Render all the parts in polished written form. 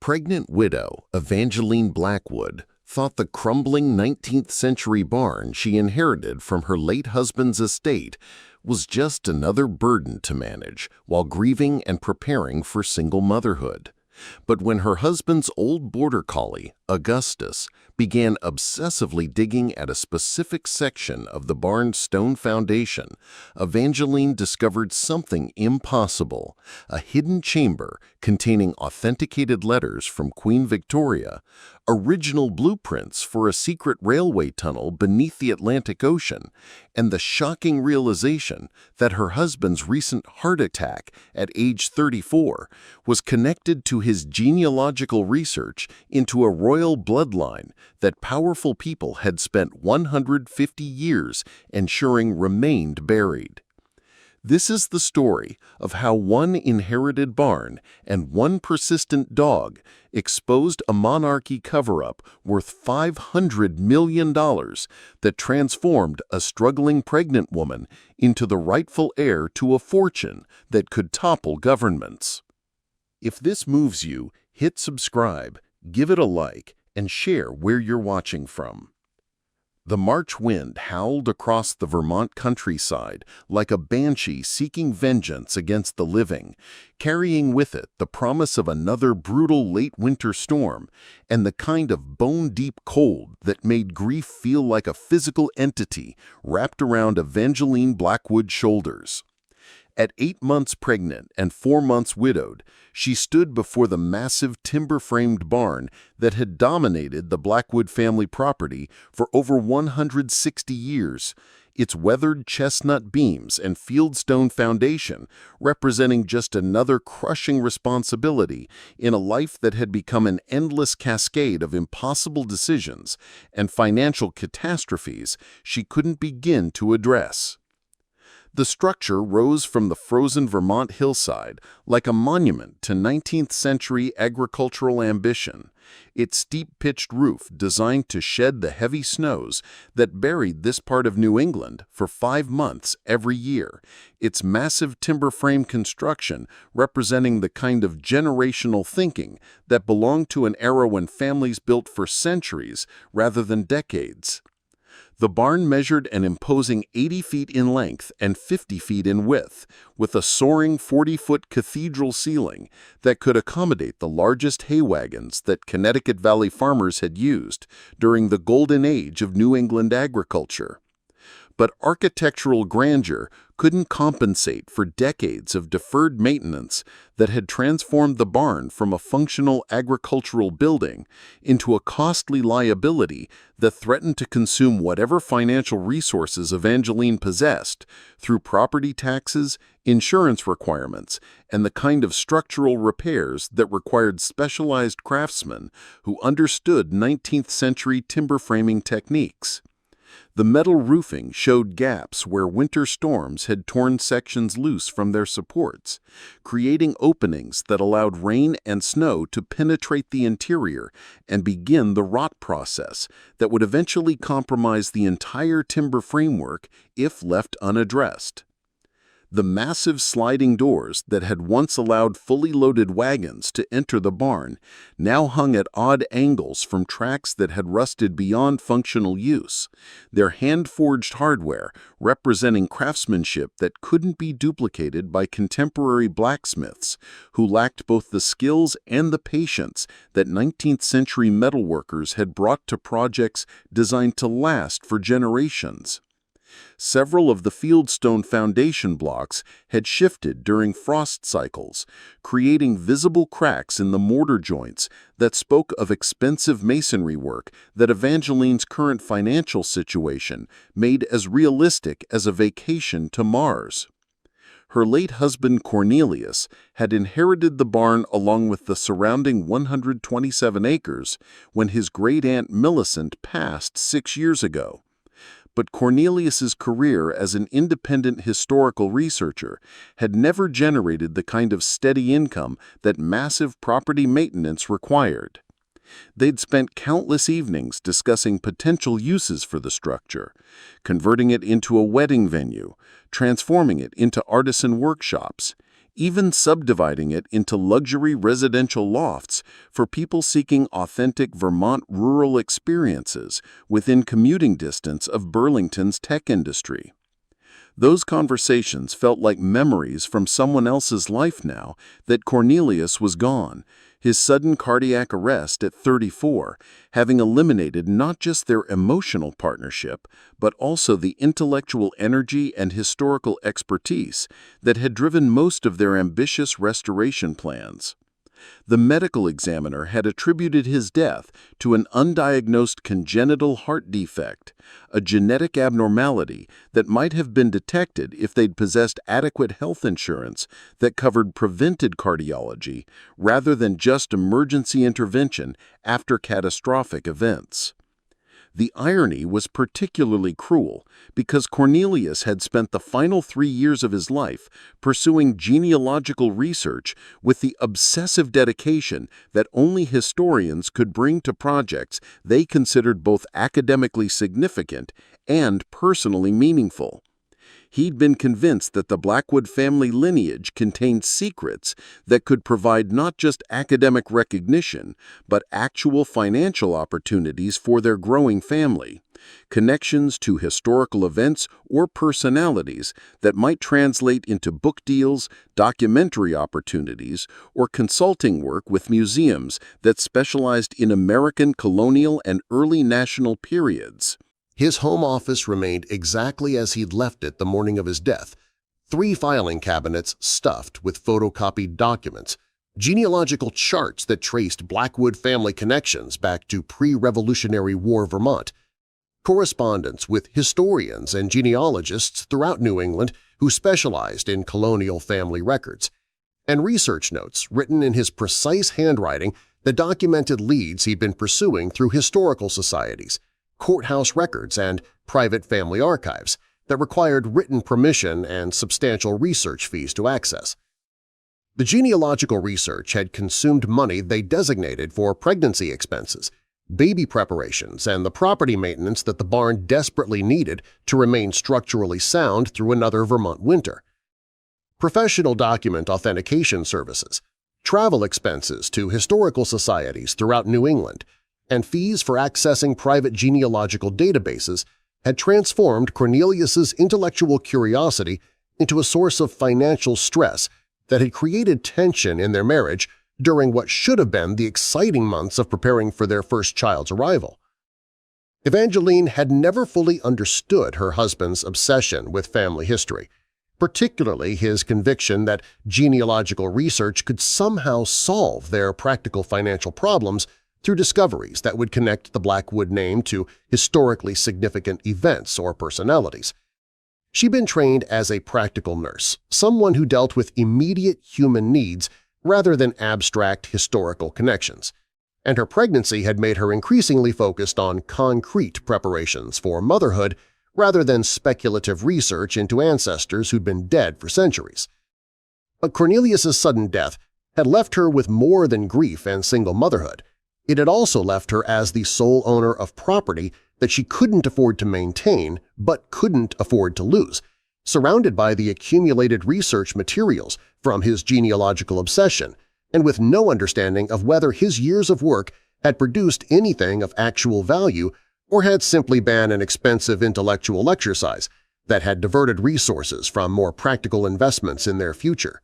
Pregnant widow Evangeline Blackwood thought the crumbling 19th-century barn she inherited from her late husband's estate was just another burden to manage while grieving and preparing for single motherhood. But when her husband's old Border Collie, Augustus, began obsessively digging at a specific section of the barn's stone foundation, Evangeline discovered something impossible: a hidden chamber containing authenticated letters from Queen Victoria, original blueprints for a secret railway tunnel beneath the Atlantic Ocean, and the shocking realization that her husband's recent heart attack at age 34 was connected to his genealogical research into a royal bloodline that powerful people had spent 150 years ensuring remained buried. This is the story of how one inherited barn and one persistent dog exposed a monarchy cover-up worth $500 million that transformed a struggling pregnant woman into the rightful heir to a fortune that could topple governments. If this moves you, hit subscribe, give it a like, and share where you're watching from. The March wind howled across the Vermont countryside like a banshee seeking vengeance against the living, carrying with it the promise of another brutal late winter storm and the kind of bone-deep cold that made grief feel like a physical entity wrapped around Evangeline Blackwood's shoulders. At 8 months pregnant and 4 months widowed, she stood before the massive timber-framed barn that had dominated the Blackwood family property for over 160 years, its weathered chestnut beams and fieldstone foundation representing just another crushing responsibility in a life that had become an endless cascade of impossible decisions and financial catastrophes she couldn't begin to address. The structure rose from the frozen Vermont hillside like a monument to 19th-century agricultural ambition, its steep-pitched roof designed to shed the heavy snows that buried this part of New England for 5 months every year, its massive timber frame construction representing the kind of generational thinking that belonged to an era when families built for centuries rather than decades. The barn measured an imposing 80 feet in length and 50 feet in width, with a soaring 40-foot cathedral ceiling that could accommodate the largest hay wagons that Connecticut Valley farmers had used during the golden age of New England agriculture. But architectural grandeur couldn't compensate for decades of deferred maintenance that had transformed the barn from a functional agricultural building into a costly liability that threatened to consume whatever financial resources Evangeline possessed through property taxes, insurance requirements, and the kind of structural repairs that required specialized craftsmen who understood 19th-century timber framing techniques. The metal roofing showed gaps where winter storms had torn sections loose from their supports, creating openings that allowed rain and snow to penetrate the interior and begin the rot process that would eventually compromise the entire timber framework if left unaddressed. The massive sliding doors that had once allowed fully loaded wagons to enter the barn now hung at odd angles from tracks that had rusted beyond functional use, their hand-forged hardware representing craftsmanship that couldn't be duplicated by contemporary blacksmiths who lacked both the skills and the patience that 19th-century metalworkers had brought to projects designed to last for generations. Several of the fieldstone foundation blocks had shifted during frost cycles, creating visible cracks in the mortar joints that spoke of expensive masonry work that Evangeline's current financial situation made as realistic as a vacation to Mars. Her late husband Cornelius had inherited the barn along with the surrounding 127 acres when his great-aunt Millicent passed 6 years ago. But Cornelius's career as an independent historical researcher had never generated the kind of steady income that massive property maintenance required. They'd spent countless evenings discussing potential uses for the structure, converting it into a wedding venue, transforming it into artisan workshops, even subdividing it into luxury residential lofts for people seeking authentic Vermont rural experiences within commuting distance of Burlington's tech industry. Those conversations felt like memories from someone else's life now that Cornelius was gone, his sudden cardiac arrest at 34 having eliminated not just their emotional partnership, but also the intellectual energy and historical expertise that had driven most of their ambitious restoration plans. The medical examiner had attributed his death to an undiagnosed congenital heart defect, a genetic abnormality that might have been detected if they'd possessed adequate health insurance that covered prevented cardiology rather than just emergency intervention after catastrophic events. The irony was particularly cruel because Cornelius had spent the final 3 years of his life pursuing genealogical research with the obsessive dedication that only historians could bring to projects they considered both academically significant and personally meaningful. He'd been convinced that the Blackwood family lineage contained secrets that could provide not just academic recognition, but actual financial opportunities for their growing family, connections to historical events or personalities that might translate into book deals, documentary opportunities, or consulting work with museums that specialized in American colonial and early national periods. His home office remained exactly as he'd left it the morning of his death, 3 filing cabinets stuffed with photocopied documents, genealogical charts that traced Blackwood family connections back to pre-Revolutionary War Vermont, correspondence with historians and genealogists throughout New England who specialized in colonial family records, and research notes written in his precise handwriting that documented leads he'd been pursuing through historical societies, courthouse records, and private family archives that required written permission and substantial research fees to access. The genealogical research had consumed money they designated for pregnancy expenses, baby preparations, and the property maintenance that the barn desperately needed to remain structurally sound through another Vermont winter. Professional document authentication services, travel expenses to historical societies throughout New England, and fees for accessing private genealogical databases had transformed Cornelius's intellectual curiosity into a source of financial stress that had created tension in their marriage during what should have been the exciting months of preparing for their first child's arrival. Evangeline had never fully understood her husband's obsession with family history, particularly his conviction that genealogical research could somehow solve their practical financial problems through discoveries that would connect the Blackwood name to historically significant events or personalities. She'd been trained as a practical nurse, someone who dealt with immediate human needs rather than abstract historical connections, and her pregnancy had made her increasingly focused on concrete preparations for motherhood rather than speculative research into ancestors who'd been dead for centuries. But Cornelius's sudden death had left her with more than grief and single motherhood. It had also left her as the sole owner of property that she couldn't afford to maintain but couldn't afford to lose, surrounded by the accumulated research materials from his genealogical obsession and with no understanding of whether his years of work had produced anything of actual value or had simply been an expensive intellectual exercise that had diverted resources from more practical investments in their future.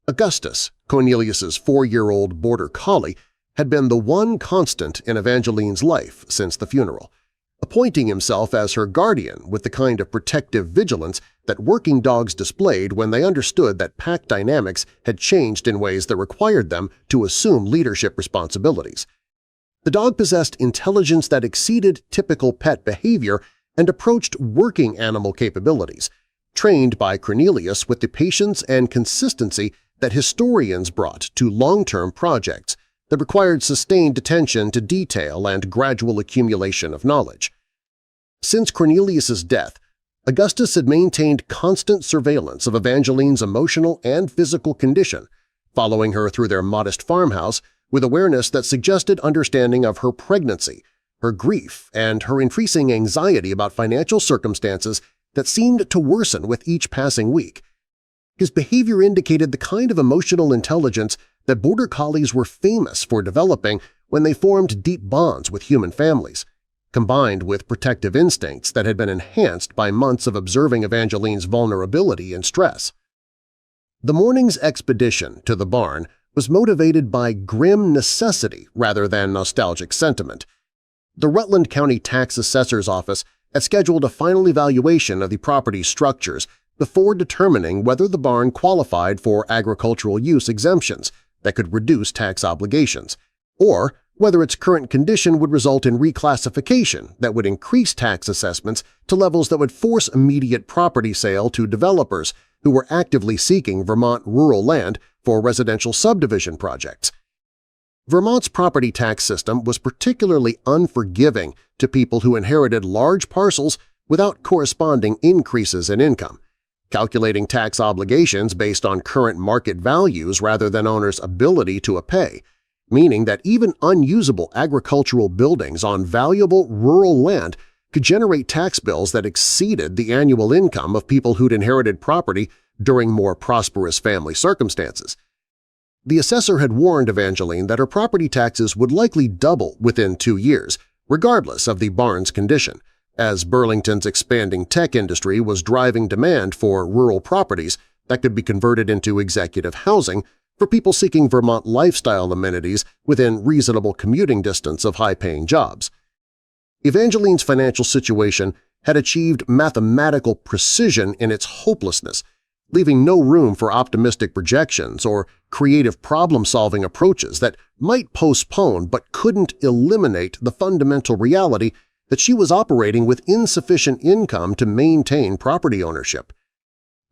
Augustus, Cornelius's 4-year-old Border Collie, had been the one constant in Evangeline's life since the funeral, appointing himself as her guardian with the kind of protective vigilance that working dogs displayed when they understood that pack dynamics had changed in ways that required them to assume leadership responsibilities. The dog possessed intelligence that exceeded typical pet behavior and approached working animal capabilities, trained by Cornelius with the patience and consistency that historians brought to long-term projects that required sustained attention to detail and gradual accumulation of knowledge. Since Cornelius's death, Augustus had maintained constant surveillance of Evangeline's emotional and physical condition, following her through their modest farmhouse with awareness that suggested understanding of her pregnancy, her grief, and her increasing anxiety about financial circumstances that seemed to worsen with each passing week. His behavior indicated the kind of emotional intelligence that Border Collies were famous for developing when they formed deep bonds with human families, combined with protective instincts that had been enhanced by months of observing Evangeline's vulnerability and stress. The morning's expedition to the barn was motivated by grim necessity rather than nostalgic sentiment. The Rutland County Tax Assessor's Office had scheduled a final evaluation of the property's structures before determining whether the barn qualified for agricultural use exemptions that could reduce tax obligations, or whether its current condition would result in reclassification that would increase tax assessments to levels that would force immediate property sale to developers who were actively seeking Vermont rural land for residential subdivision projects. Vermont's property tax system was particularly unforgiving to people who inherited large parcels without corresponding increases in income, calculating tax obligations based on current market values rather than owners' ability to pay, meaning that even unusable agricultural buildings on valuable rural land could generate tax bills that exceeded the annual income of people who'd inherited property during more prosperous family circumstances. The assessor had warned Evangeline that her property taxes would likely double within 2 years, regardless of the barn's condition, as Burlington's expanding tech industry was driving demand for rural properties that could be converted into executive housing for people seeking Vermont lifestyle amenities within reasonable commuting distance of high-paying jobs. Evangeline's financial situation had achieved mathematical precision in its hopelessness, leaving no room for optimistic projections or creative problem-solving approaches that might postpone but couldn't eliminate the fundamental reality that she was operating with insufficient income to maintain property ownership.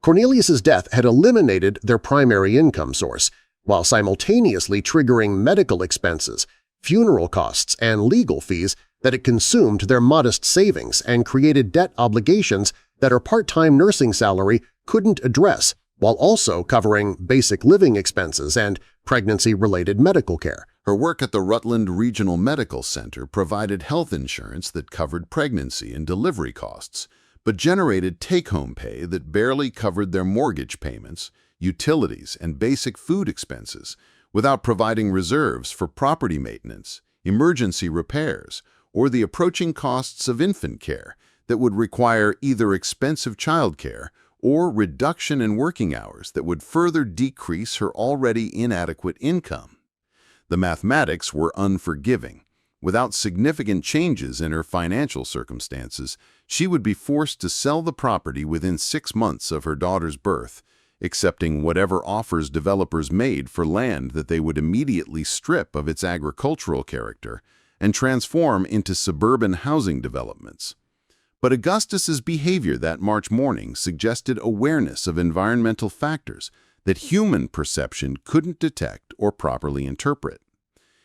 Cornelius's death had eliminated their primary income source, while simultaneously triggering medical expenses, funeral costs, and legal fees that had consumed their modest savings and created debt obligations that her part-time nursing salary couldn't address, while also covering basic living expenses and pregnancy-related medical care. Her work at the Rutland Regional Medical Center provided health insurance that covered pregnancy and delivery costs, but generated take-home pay that barely covered their mortgage payments, utilities, and basic food expenses, without providing reserves for property maintenance, emergency repairs, or the approaching costs of infant care that would require either expensive childcare or reduction in working hours that would further decrease her already inadequate income. The mathematics were unforgiving. Without significant changes in her financial circumstances, she would be forced to sell the property within 6 months of her daughter's birth, accepting whatever offers developers made for land that they would immediately strip of its agricultural character and transform into suburban housing developments. But Augustus's behavior that March morning suggested awareness of environmental factors that human perception couldn't detect or properly interpret.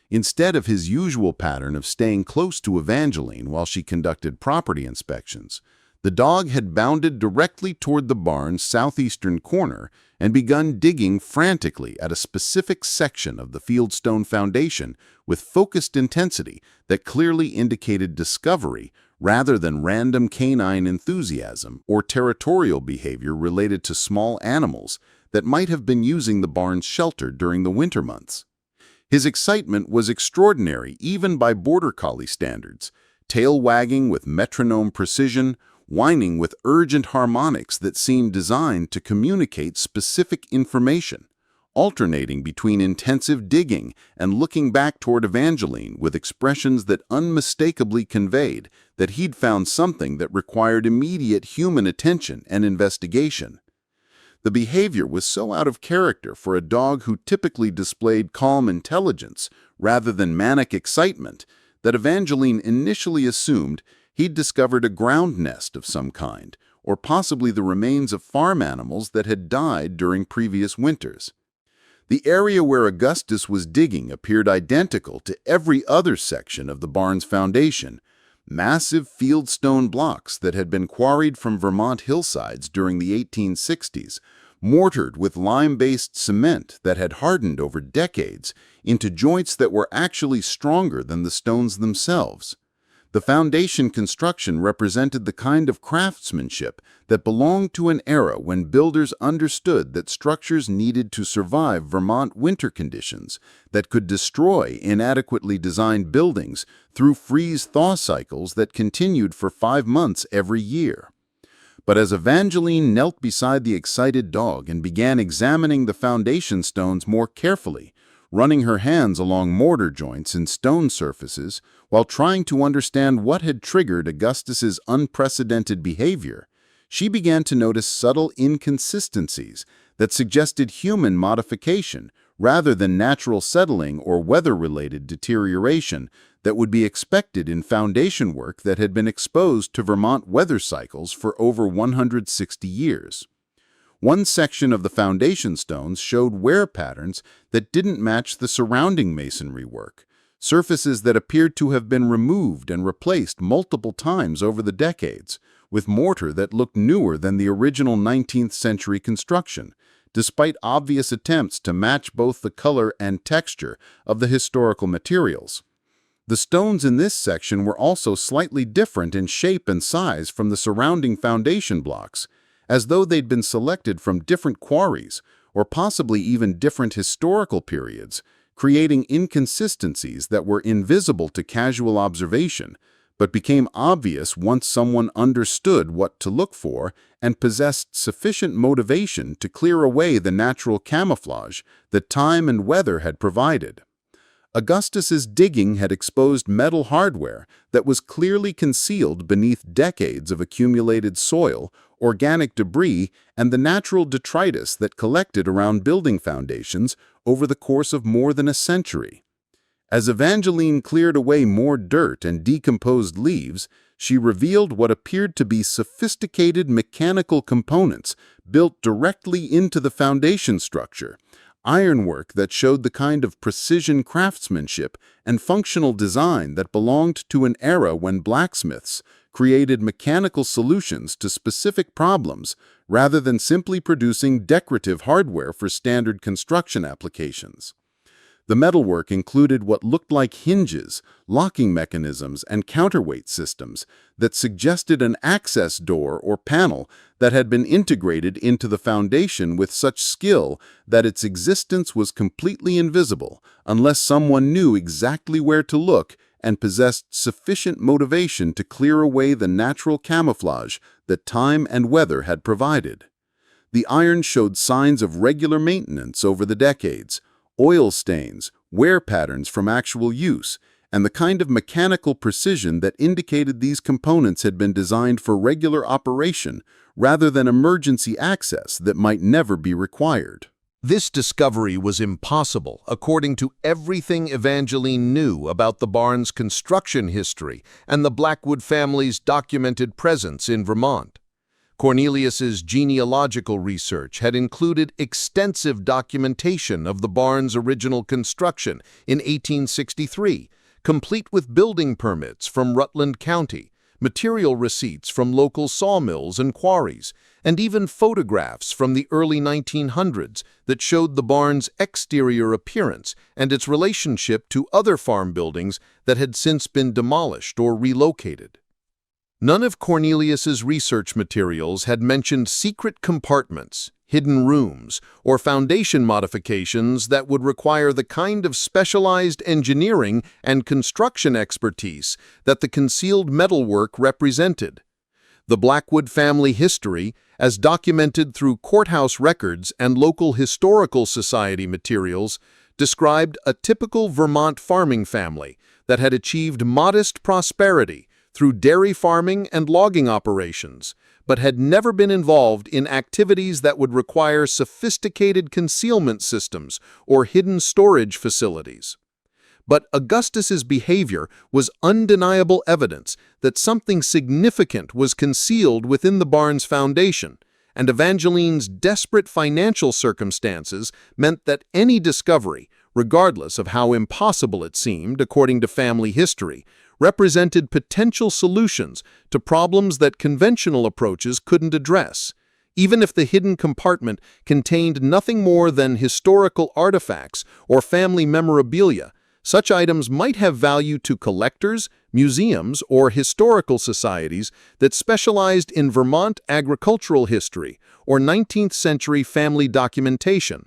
Instead of his usual pattern of staying close to Evangeline while she conducted property inspections, the dog had bounded directly toward the barn's southeastern corner and begun digging frantically at a specific section of the fieldstone foundation with focused intensity that clearly indicated discovery rather than random canine enthusiasm or territorial behavior related to small animals that might have been using the barn's shelter during the winter months. His excitement was extraordinary even by Border Collie standards, tail wagging with metronome precision, whining with urgent harmonics that seemed designed to communicate specific information, alternating between intensive digging and looking back toward Evangeline with expressions that unmistakably conveyed that he'd found something that required immediate human attention and investigation. The behavior was so out of character for a dog who typically displayed calm intelligence rather than manic excitement that Evangeline initially assumed he'd discovered a ground nest of some kind, or possibly the remains of farm animals that had died during previous winters. The area where Augustus was digging appeared identical to every other section of the barn's foundation, massive fieldstone blocks that had been quarried from Vermont hillsides during the 1860s, mortared with lime-based cement that had hardened over decades into joints that were actually stronger than the stones themselves. The foundation construction represented the kind of craftsmanship that belonged to an era when builders understood that structures needed to survive Vermont winter conditions, that could destroy inadequately designed buildings through freeze-thaw cycles that continued for 5 months every year. But as Evangeline knelt beside the excited dog and began examining the foundation stones more carefully, running her hands along mortar joints and stone surfaces while trying to understand what had triggered Augustus's unprecedented behavior, she began to notice subtle inconsistencies that suggested human modification rather than natural settling or weather-related deterioration that would be expected in foundation work that had been exposed to Vermont weather cycles for over 160 years. One section of the foundation stones showed wear patterns that didn't match the surrounding masonry work, surfaces that appeared to have been removed and replaced multiple times over the decades, with mortar that looked newer than the original 19th century construction, despite obvious attempts to match both the color and texture of the historical materials. The stones in this section were also slightly different in shape and size from the surrounding foundation blocks, as though they'd been selected from different quarries or possibly even different historical periods, creating inconsistencies that were invisible to casual observation, but became obvious once someone understood what to look for and possessed sufficient motivation to clear away the natural camouflage that time and weather had provided. Augustus's digging had exposed metal hardware that was clearly concealed beneath decades of accumulated soil, organic debris, and the natural detritus that collected around building foundations over the course of more than a century. As Evangeline cleared away more dirt and decomposed leaves, she revealed what appeared to be sophisticated mechanical components built directly into the foundation structure, ironwork that showed the kind of precision craftsmanship and functional design that belonged to an era when blacksmiths created mechanical solutions to specific problems rather than simply producing decorative hardware for standard construction applications. The metalwork included what looked like hinges, locking mechanisms, and counterweight systems that suggested an access door or panel that had been integrated into the foundation with such skill that its existence was completely invisible unless someone knew exactly where to look and possessed sufficient motivation to clear away the natural camouflage that time and weather had provided. The iron showed signs of regular maintenance over the decades, oil stains, wear patterns from actual use, and the kind of mechanical precision that indicated these components had been designed for regular operation rather than emergency access that might never be required. This discovery was impossible according to everything Evangeline knew about the barn's construction history and the Blackwood family's documented presence in Vermont. Cornelius's genealogical research had included extensive documentation of the barn's original construction in 1863, complete with building permits from Rutland County, material receipts from local sawmills and quarries, and even photographs from the early 1900s that showed the barn's exterior appearance and its relationship to other farm buildings that had since been demolished or relocated. None of Cornelius's research materials had mentioned secret compartments, hidden rooms, or foundation modifications that would require the kind of specialized engineering and construction expertise that the concealed metalwork represented. The Blackwood family history, as documented through courthouse records and local historical society materials, described a typical Vermont farming family that had achieved modest prosperity through dairy farming and logging operations, but had never been involved in activities that would require sophisticated concealment systems or hidden storage facilities. But Augustus's behavior was undeniable evidence that something significant was concealed within the barn's foundation, and Evangeline's desperate financial circumstances meant that any discovery, regardless of how impossible it seemed according to family history, represented potential solutions to problems that conventional approaches couldn't address, even if the hidden compartment contained nothing more than historical artifacts or family memorabilia, Such items might have value to collectors, museums, or historical societies that specialized in Vermont agricultural history or 19th century family documentation.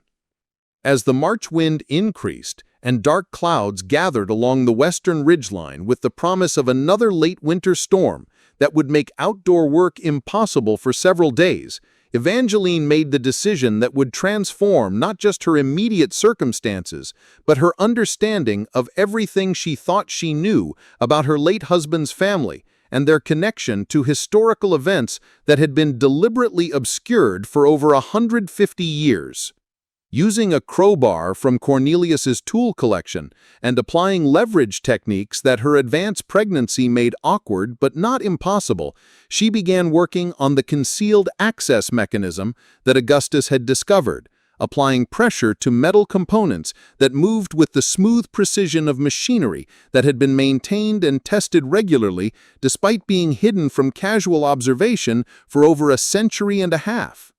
As the March wind increased and dark clouds gathered along the western ridgeline with the promise of another late winter storm that would make outdoor work impossible for several days, Evangeline made the decision that would transform not just her immediate circumstances, but her understanding of everything she thought she knew about her late husband's family and their connection to historical events that had been deliberately obscured for over 150 years. Using a crowbar from Cornelius's tool collection and applying leverage techniques that her advanced pregnancy made awkward but not impossible, she began working on the concealed access mechanism that Augustus had discovered, applying pressure to metal components that moved with the smooth precision of machinery that had been maintained and tested regularly despite being hidden from casual observation for over a century and a half.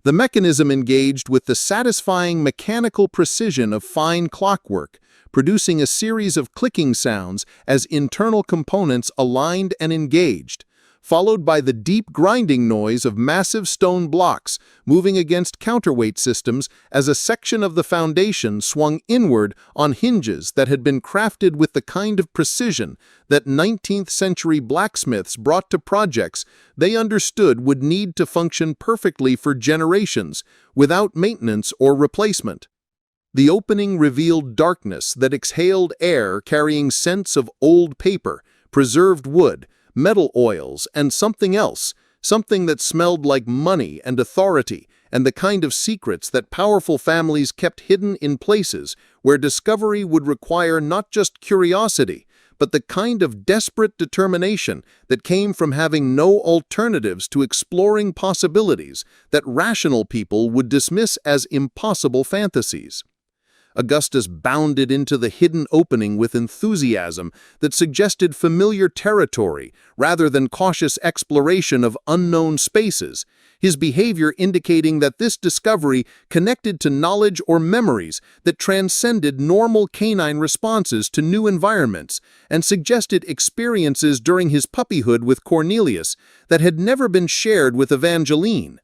The mechanism engaged with the satisfying mechanical precision of fine clockwork, producing a series of clicking sounds as internal components aligned and engaged, followed by the deep grinding noise of massive stone blocks moving against counterweight systems as a section of the foundation swung inward on hinges that had been crafted with the kind of precision that 19th century blacksmiths brought to projects they understood would need to function perfectly for generations without maintenance or replacement. The opening revealed darkness that exhaled air carrying scents of old paper, preserved wood, metal oils, and something else, something that smelled like money and authority, and the kind of secrets that powerful families kept hidden in places where discovery would require not just curiosity, but the kind of desperate determination that came from having no alternatives to exploring possibilities that rational people would dismiss as impossible fantasies. Augustus bounded into the hidden opening with enthusiasm that suggested familiar territory rather than cautious exploration of unknown spaces, his behavior indicating that this discovery connected to knowledge or memories that transcended normal canine responses to new environments and suggested experiences during his puppyhood with Cornelius that had never been shared with Evangeline.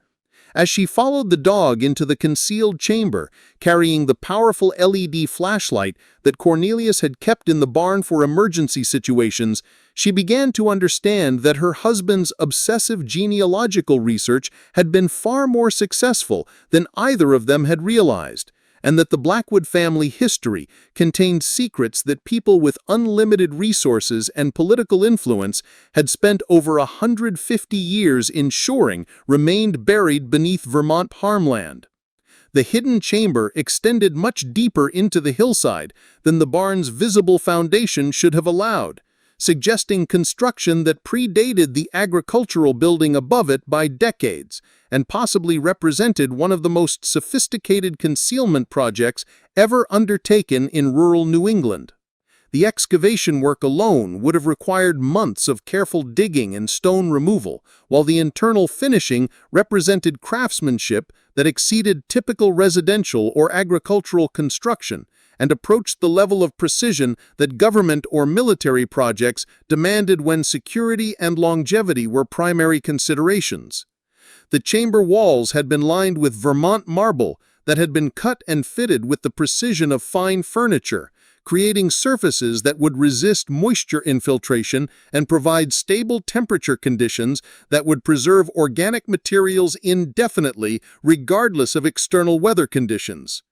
As she followed the dog into the concealed chamber, carrying the powerful LED flashlight that Cornelius had kept in the barn for emergency situations, she began to understand that her husband's obsessive genealogical research had been far more successful than either of them had realized, and that the Blackwood family history contained secrets that people with unlimited resources and political influence had spent over 150 years ensuring remained buried beneath Vermont farmland. The hidden chamber extended much deeper into the hillside than the barn's visible foundation should have allowed, suggesting construction that predated the agricultural building above it by decades, and possibly represented one of the most sophisticated concealment projects ever undertaken in rural New England. The excavation work alone would have required months of careful digging and stone removal, while the internal finishing represented craftsmanship that exceeded typical residential or agricultural construction, and approached the level of precision that government or military projects demanded when security and longevity were primary considerations. The chamber walls had been lined with Vermont marble that had been cut and fitted with the precision of fine furniture, creating surfaces that would resist moisture infiltration and provide stable temperature conditions that would preserve organic materials indefinitely regardless of external weather conditions.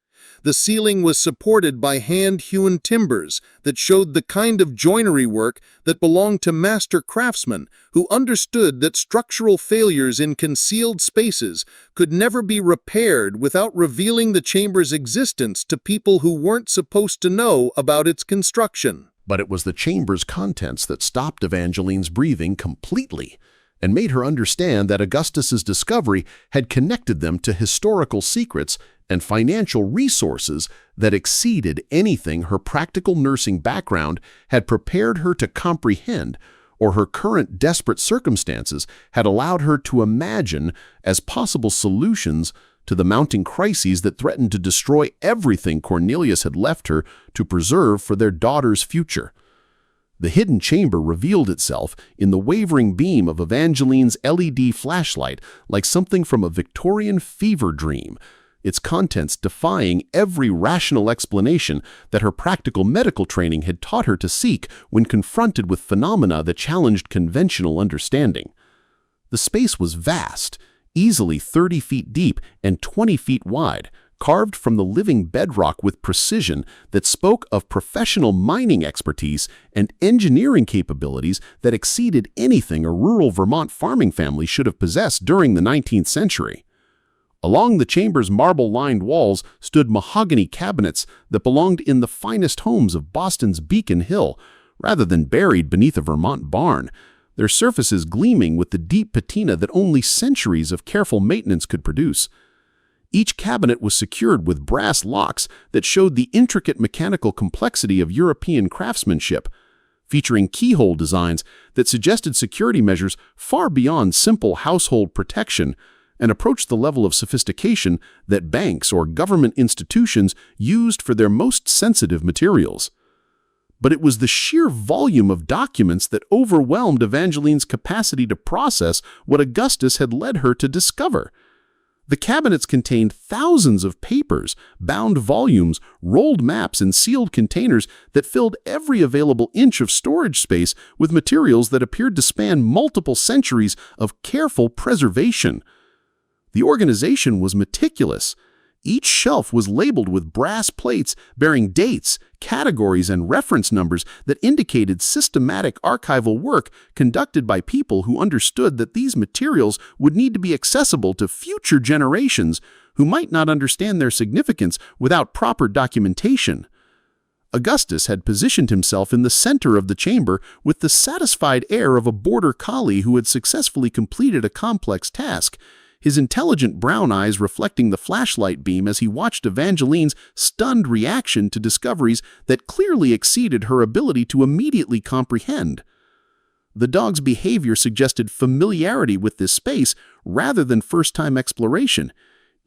The ceiling was supported by hand-hewn timbers that showed the kind of joinery work that belonged to master craftsmen who understood that structural failures in concealed spaces could never be repaired without revealing the chamber's existence to people who weren't supposed to know about its construction. But it was the chamber's contents that stopped Evangeline's breathing completely and made her understand that Augustus's discovery had connected them to historical secrets and financial resources that exceeded anything her practical nursing background had prepared her to comprehend or her current desperate circumstances had allowed her to imagine as possible solutions to the mounting crises that threatened to destroy everything Cornelius had left her to preserve for their daughter's future. The hidden chamber revealed itself in the wavering beam of Evangeline's LED flashlight like something from a Victorian fever dream, its contents defying every rational explanation that her practical medical training had taught her to seek when confronted with phenomena that challenged conventional understanding. The space was vast, easily 30 feet deep and 20 feet wide, carved from the living bedrock with precision that spoke of professional mining expertise and engineering capabilities that exceeded anything a rural Vermont farming family should have possessed during the 19th century. Along the chamber's marble-lined walls stood mahogany cabinets that belonged in the finest homes of Boston's Beacon Hill, rather than buried beneath a Vermont barn, their surfaces gleaming with the deep patina that only centuries of careful maintenance could produce. Each cabinet was secured with brass locks that showed the intricate mechanical complexity of European craftsmanship, featuring keyhole designs that suggested security measures far beyond simple household protection and approached the level of sophistication that banks or government institutions used for their most sensitive materials. But it was the sheer volume of documents that overwhelmed Evangeline's capacity to process what Augustus had led her to discover. The cabinets contained thousands of papers, bound volumes, rolled maps, and sealed containers that filled every available inch of storage space with materials that appeared to span multiple centuries of careful preservation. The organization was meticulous. Each shelf was labeled with brass plates bearing dates, categories, and reference numbers that indicated systematic archival work conducted by people who understood that these materials would need to be accessible to future generations who might not understand their significance without proper documentation. Augustus had positioned himself in the center of the chamber with the satisfied air of a Border Collie who had successfully completed a complex task, his intelligent brown eyes reflecting the flashlight beam as he watched Evangeline's stunned reaction to discoveries that clearly exceeded her ability to immediately comprehend. The dog's behavior suggested familiarity with this space rather than first-time exploration,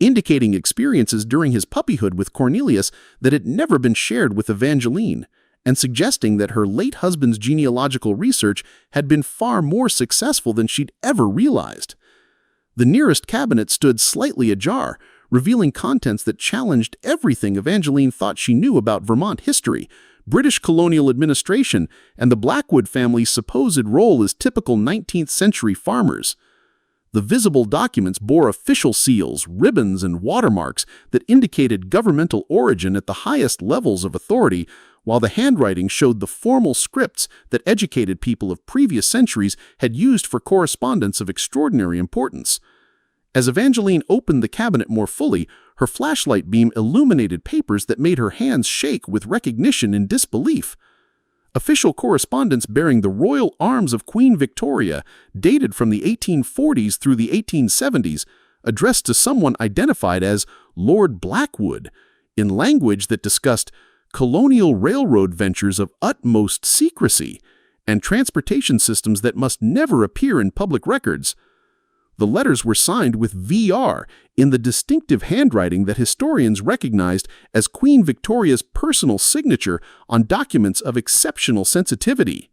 indicating experiences during his puppyhood with Cornelius that had never been shared with Evangeline, and suggesting that her late husband's genealogical research had been far more successful than she'd ever realized. The nearest cabinet stood slightly ajar, revealing contents that challenged everything Evangeline thought she knew about Vermont history, British colonial administration, and the Blackwood family's supposed role as typical 19th century farmers. The visible documents bore official seals, ribbons, and watermarks that indicated governmental origin at the highest levels of authority, while the handwriting showed the formal scripts that educated people of previous centuries had used for correspondence of extraordinary importance. As Evangeline opened the cabinet more fully, her flashlight beam illuminated papers that made her hands shake with recognition and disbelief. Official correspondence bearing the royal arms of Queen Victoria, dated from the 1840s through the 1870s, addressed to someone identified as Lord Blackwood, in language that discussed colonial railroad ventures of utmost secrecy and transportation systems that must never appear in public records. The letters were signed with VR in the distinctive handwriting that historians recognized as Queen Victoria's personal signature on documents of exceptional sensitivity.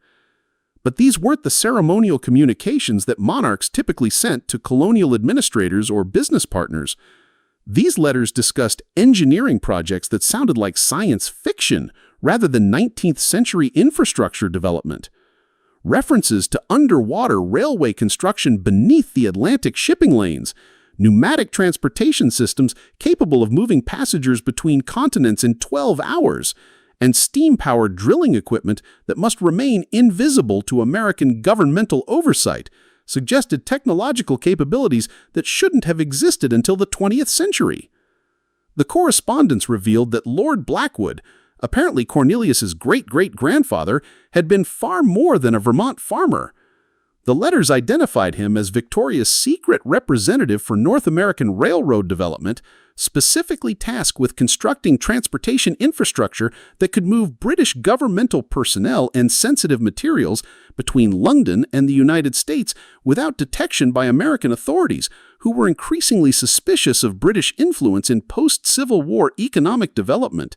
But these weren't the ceremonial communications that monarchs typically sent to colonial administrators or business partners. These letters discussed engineering projects that sounded like science fiction rather than 19th century infrastructure development. References to underwater railway construction beneath the Atlantic shipping lanes, pneumatic transportation systems capable of moving passengers between continents in 12 hours, and steam-powered drilling equipment that must remain invisible to American governmental oversight, suggested technological capabilities that shouldn't have existed until the 20th century. The correspondence revealed that Lord Blackwood, apparently Cornelius's great-great-grandfather, had been far more than a Vermont farmer. The letters identified him as Victoria's secret representative for North American railroad development, specifically tasked with constructing transportation infrastructure that could move British governmental personnel and sensitive materials between London and the United States without detection by American authorities, who were increasingly suspicious of British influence in post-Civil War economic development.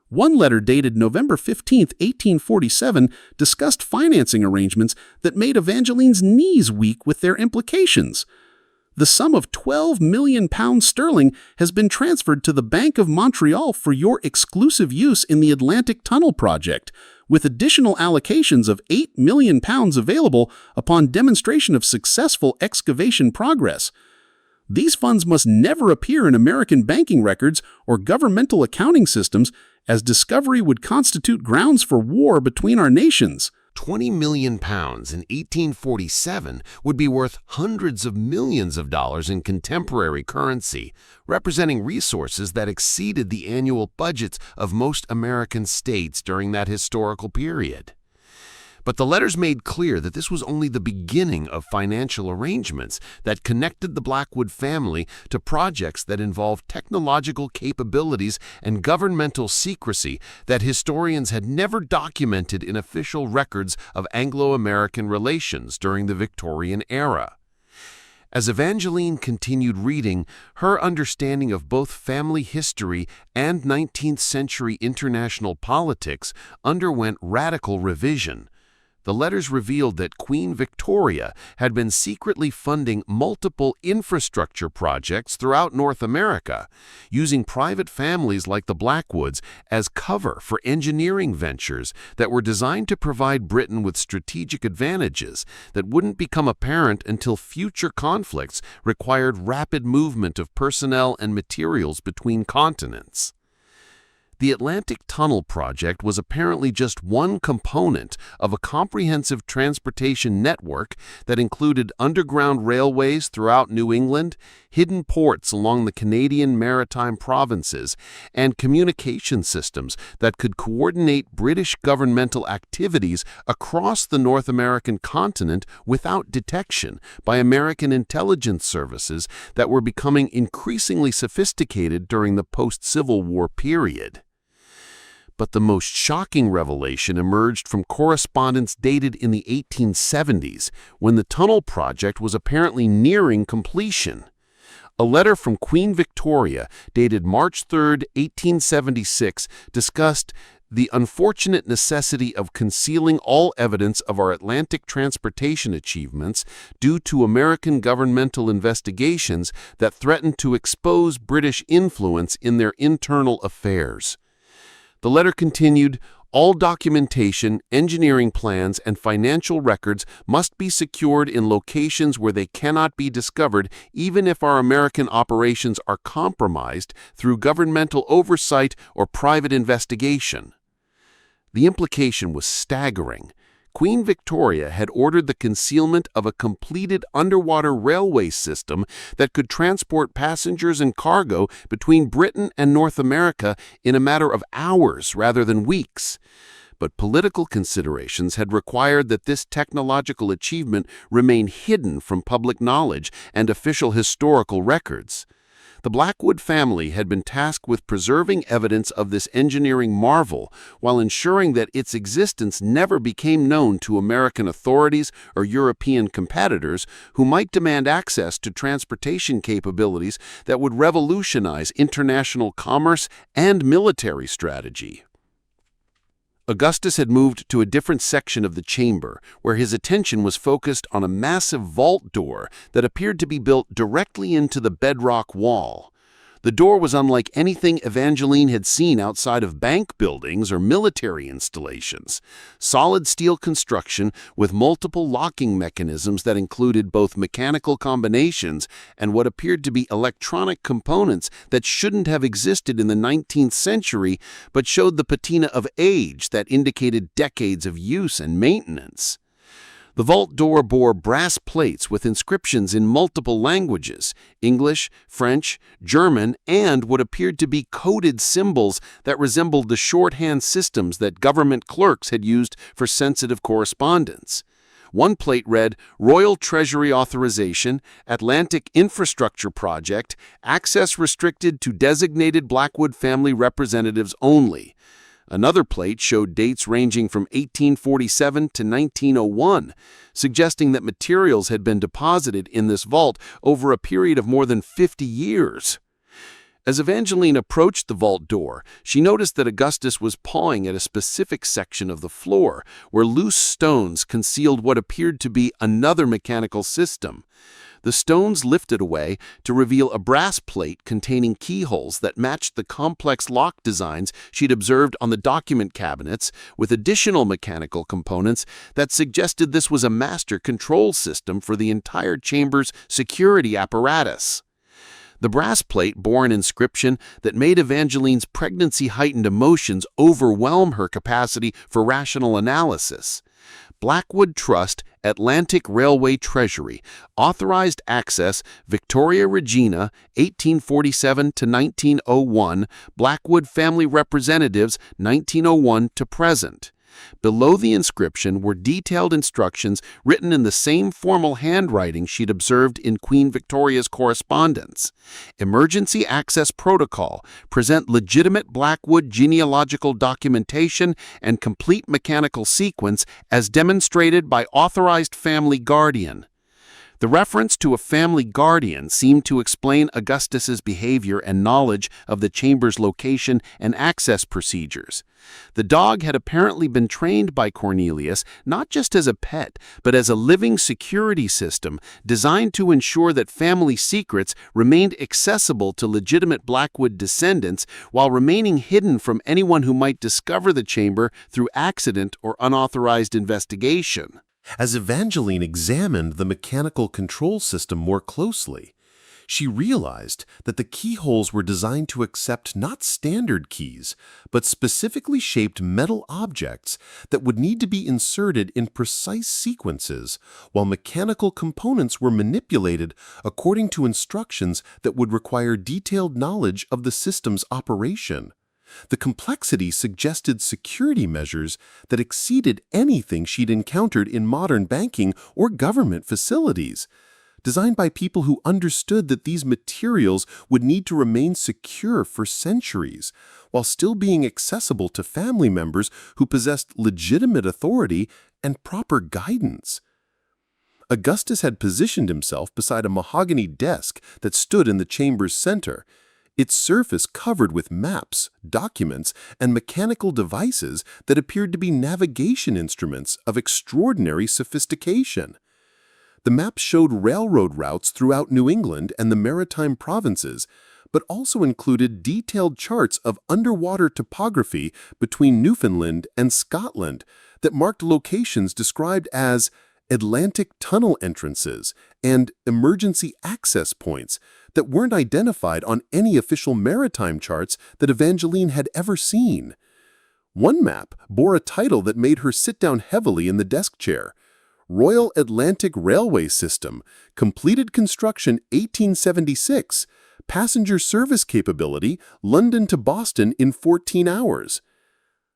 One letter dated November 15, 1847, discussed financing arrangements that made Evangeline's knees weak with their implications. The sum of £12 million has been transferred to the Bank of Montreal for your exclusive use in the Atlantic Tunnel project, with additional allocations of £8 million available upon demonstration of successful excavation progress. These funds must never appear in American banking records or governmental accounting systems, as discovery would constitute grounds for war between our nations. £20 million in 1847 would be worth hundreds of millions of dollars in contemporary currency, representing resources that exceeded the annual budgets of most American states during that historical period. But the letters made clear that this was only the beginning of financial arrangements that connected the Blackwood family to projects that involved technological capabilities and governmental secrecy that historians had never documented in official records of Anglo-American relations during the Victorian era. As Evangeline continued reading, her understanding of both family history and 19th century international politics underwent radical revision. The letters revealed that Queen Victoria had been secretly funding multiple infrastructure projects throughout North America, using private families like the Blackwoods as cover for engineering ventures that were designed to provide Britain with strategic advantages that wouldn't become apparent until future conflicts required rapid movement of personnel and materials between continents. The Atlantic Tunnel project was apparently just one component of a comprehensive transportation network that included underground railways throughout New England, hidden ports along the Canadian maritime provinces, and communication systems that could coordinate British governmental activities across the North American continent without detection by American intelligence services that were becoming increasingly sophisticated during the post-Civil War period. But the most shocking revelation emerged from correspondence dated in the 1870s, when the tunnel project was apparently nearing completion. A letter from Queen Victoria, dated March 3, 1876, discussed the unfortunate necessity of concealing all evidence of our Atlantic transportation achievements due to American governmental investigations that threatened to expose British influence in their internal affairs. The letter continued, "All documentation, engineering plans, and financial records must be secured in locations where they cannot be discovered, even if our American operations are compromised through governmental oversight or private investigation." The implication was staggering. Queen Victoria had ordered the concealment of a completed underwater railway system that could transport passengers and cargo between Britain and North America in a matter of hours rather than weeks. But political considerations had required that this technological achievement remain hidden from public knowledge and official historical records. The Blackwood family had been tasked with preserving evidence of this engineering marvel while ensuring that its existence never became known to American authorities or European competitors who might demand access to transportation capabilities that would revolutionize international commerce and military strategy. Augustus had moved to a different section of the chamber, where his attention was focused on a massive vault door that appeared to be built directly into the bedrock wall. The door was unlike anything Evangeline had seen outside of bank buildings or military installations. Solid steel construction with multiple locking mechanisms that included both mechanical combinations and what appeared to be electronic components that shouldn't have existed in the 19th century but showed the patina of age that indicated decades of use and maintenance. The vault door bore brass plates with inscriptions in multiple languages, English, French, German, and what appeared to be coded symbols that resembled the shorthand systems that government clerks had used for sensitive correspondence. One plate read, Royal Treasury Authorization, Atlantic Infrastructure Project, access restricted to designated Blackwood family representatives only. Another plate showed dates ranging from 1847 to 1901, suggesting that materials had been deposited in this vault over a period of more than 50 years. As Evangeline approached the vault door, she noticed that Augustus was pawing at a specific section of the floor, where loose stones concealed what appeared to be another mechanical system. The stones lifted away to reveal a brass plate containing keyholes that matched the complex lock designs she'd observed on the document cabinets, with additional mechanical components that suggested this was a master control system for the entire chamber's security apparatus. The brass plate bore an inscription that made Evangeline's pregnancy-heightened emotions overwhelm her capacity for rational analysis. Blackwood Trust, Atlantic Railway Treasury, authorized access, Victoria Regina, 1847 to 1901, Blackwood family representatives, 1901 to present. Below the inscription were detailed instructions written in the same formal handwriting she'd observed in Queen Victoria's correspondence. Emergency access protocol, present legitimate Blackwood genealogical documentation and complete mechanical sequence as demonstrated by authorized family guardian. The reference to a family guardian seemed to explain Augustus's behavior and knowledge of the chamber's location and access procedures. The dog had apparently been trained by Cornelius not just as a pet, but as a living security system designed to ensure that family secrets remained accessible to legitimate Blackwood descendants while remaining hidden from anyone who might discover the chamber through accident or unauthorized investigation. As Evangeline examined the mechanical control system more closely, she realized that the keyholes were designed to accept not standard keys, but specifically shaped metal objects that would need to be inserted in precise sequences, while mechanical components were manipulated according to instructions that would require detailed knowledge of the system's operation. The complexity suggested security measures that exceeded anything she'd encountered in modern banking or government facilities, designed by people who understood that these materials would need to remain secure for centuries, while still being accessible to family members who possessed legitimate authority and proper guidance. Augustus had positioned himself beside a mahogany desk that stood in the chamber's center, its surface covered with maps, documents, and mechanical devices that appeared to be navigation instruments of extraordinary sophistication. The maps showed railroad routes throughout New England and the maritime provinces, but also included detailed charts of underwater topography between Newfoundland and Scotland that marked locations described as Atlantic tunnel entrances and emergency access points that weren't identified on any official maritime charts that Evangeline had ever seen. One map bore a title that made her sit down heavily in the desk chair: Royal Atlantic Railway System, completed construction 1876, passenger service capability London to Boston in 14 hours.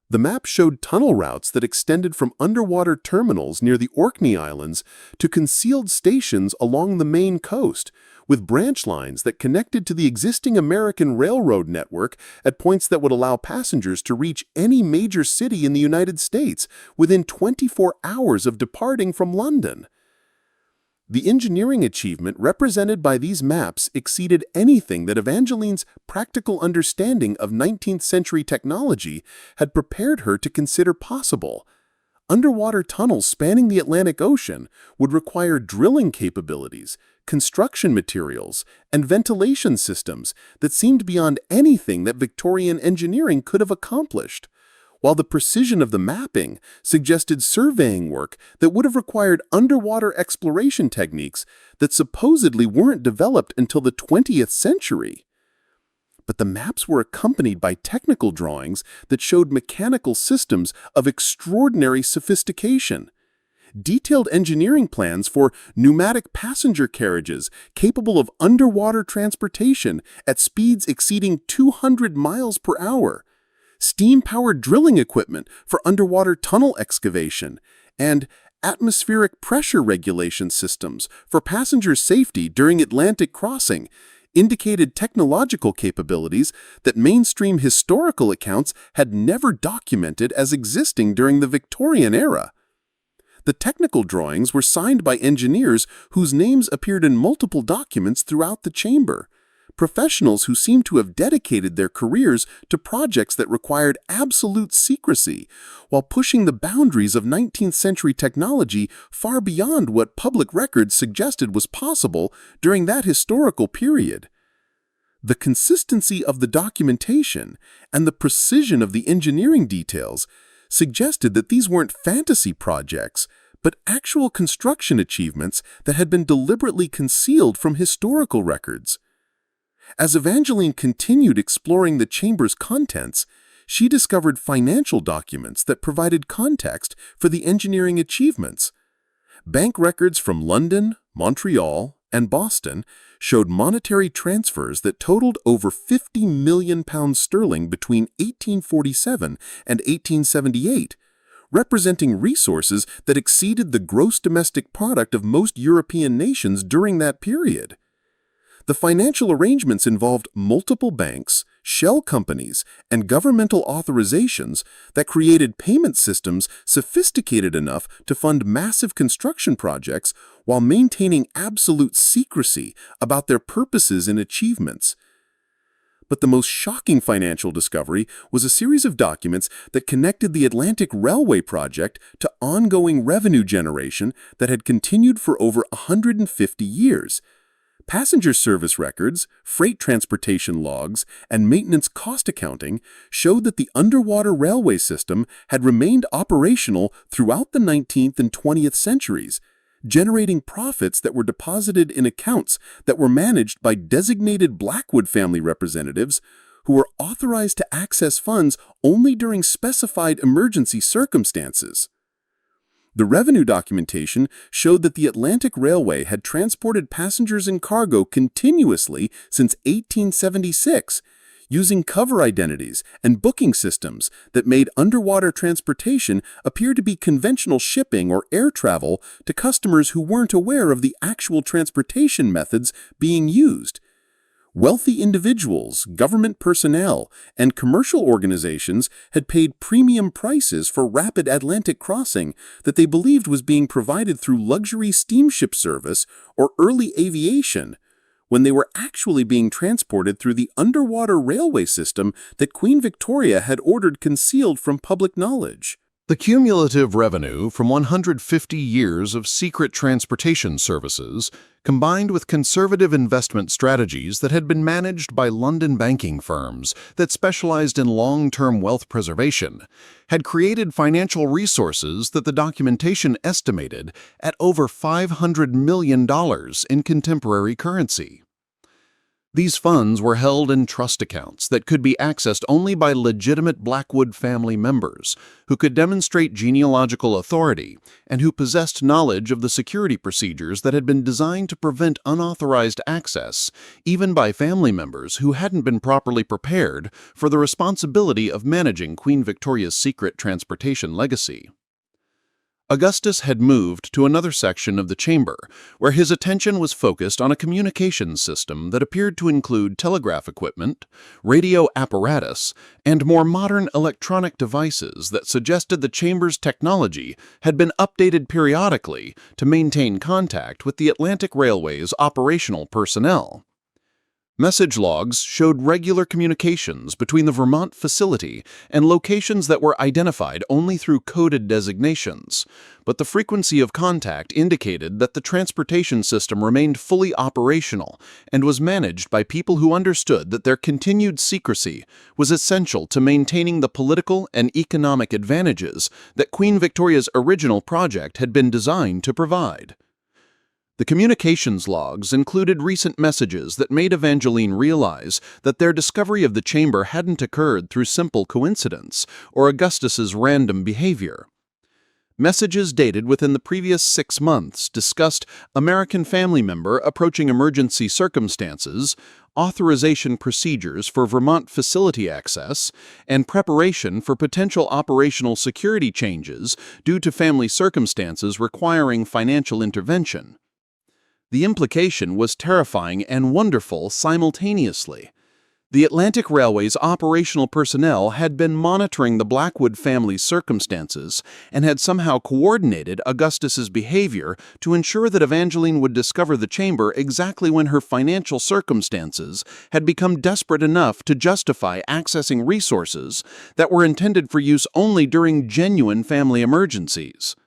The map showed tunnel routes that extended from underwater terminals near the Orkney Islands to concealed stations along the Maine coast, with branch lines that connected to the existing American railroad network at points that would allow passengers to reach any major city in the United States within 24 hours of departing from London. The engineering achievement represented by these maps exceeded anything that Evangeline's practical understanding of 19th century technology had prepared her to consider possible. Underwater tunnels spanning the Atlantic Ocean would require drilling capabilities, construction materials, and ventilation systems that seemed beyond anything that Victorian engineering could have accomplished, while the precision of the mapping suggested surveying work that would have required underwater exploration techniques that supposedly weren't developed until the 20th century. But the maps were accompanied by technical drawings that showed mechanical systems of extraordinary sophistication. Detailed engineering plans for pneumatic passenger carriages capable of underwater transportation at speeds exceeding 200 miles per hour, steam-powered drilling equipment for underwater tunnel excavation, and atmospheric pressure regulation systems for passenger safety during Atlantic crossing, indicated technological capabilities that mainstream historical accounts had never documented as existing during the Victorian era. The technical drawings were signed by engineers whose names appeared in multiple documents throughout the chamber, professionals who seemed to have dedicated their careers to projects that required absolute secrecy, while pushing the boundaries of 19th century technology far beyond what public records suggested was possible during that historical period. The consistency of the documentation and the precision of the engineering details suggested that these weren't fantasy projects, but actual construction achievements that had been deliberately concealed from historical records. As Evangeline continued exploring the chamber's contents, she discovered financial documents that provided context for the engineering achievements. Bank records from London, Montreal, and Boston showed monetary transfers that totaled over £50 million between 1847 and 1878, representing resources that exceeded the gross domestic product of most European nations during that period. The financial arrangements involved multiple banks, shell companies, and governmental authorizations that created payment systems sophisticated enough to fund massive construction projects while maintaining absolute secrecy about their purposes and achievements. But the most shocking financial discovery was a series of documents that connected the Atlantic Railway project to ongoing revenue generation that had continued for over 150 years. Passenger service records, freight transportation logs, and maintenance cost accounting showed that the underwater railway system had remained operational throughout the 19th and 20th centuries, generating profits that were deposited in accounts that were managed by designated Blackwood family representatives who were authorized to access funds only during specified emergency circumstances. The revenue documentation showed that the Atlantic Railway had transported passengers and cargo continuously since 1876, using cover identities and booking systems that made underwater transportation appear to be conventional shipping or air travel to customers who weren't aware of the actual transportation methods being used. Wealthy individuals, government personnel, and commercial organizations had paid premium prices for rapid Atlantic crossing that they believed was being provided through luxury steamship service or early aviation, when they were actually being transported through the underwater railway system that Queen Victoria had ordered concealed from public knowledge. The cumulative revenue from 150 years of secret transportation services, combined with conservative investment strategies that had been managed by London banking firms that specialized in long-term wealth preservation, had created financial resources that the documentation estimated at over $500 million in contemporary currency. These funds were held in trust accounts that could be accessed only by legitimate Blackwood family members who could demonstrate genealogical authority and who possessed knowledge of the security procedures that had been designed to prevent unauthorized access, even by family members who hadn't been properly prepared for the responsibility of managing Queen Victoria's secret transportation legacy. Augustus had moved to another section of the chamber, where his attention was focused on a communications system that appeared to include telegraph equipment, radio apparatus, and more modern electronic devices that suggested the chamber's technology had been updated periodically to maintain contact with the Atlantic Railway's operational personnel. Message logs showed regular communications between the Vermont facility and locations that were identified only through coded designations, but the frequency of contact indicated that the transportation system remained fully operational and was managed by people who understood that their continued secrecy was essential to maintaining the political and economic advantages that Queen Victoria's original project had been designed to provide. The communications logs included recent messages that made Evangeline realize that their discovery of the chamber hadn't occurred through simple coincidence or Augustus's random behavior. Messages dated within the previous 6 months discussed American family member approaching emergency circumstances, authorization procedures for Vermont facility access, and preparation for potential operational security changes due to family circumstances requiring financial intervention. The implication was terrifying and wonderful simultaneously. The Atlantic Railway's operational personnel had been monitoring the Blackwood family's circumstances and had somehow coordinated Augustus's behavior to ensure that Evangeline would discover the chamber exactly when her financial circumstances had become desperate enough to justify accessing resources that were intended for use only during genuine family emergencies.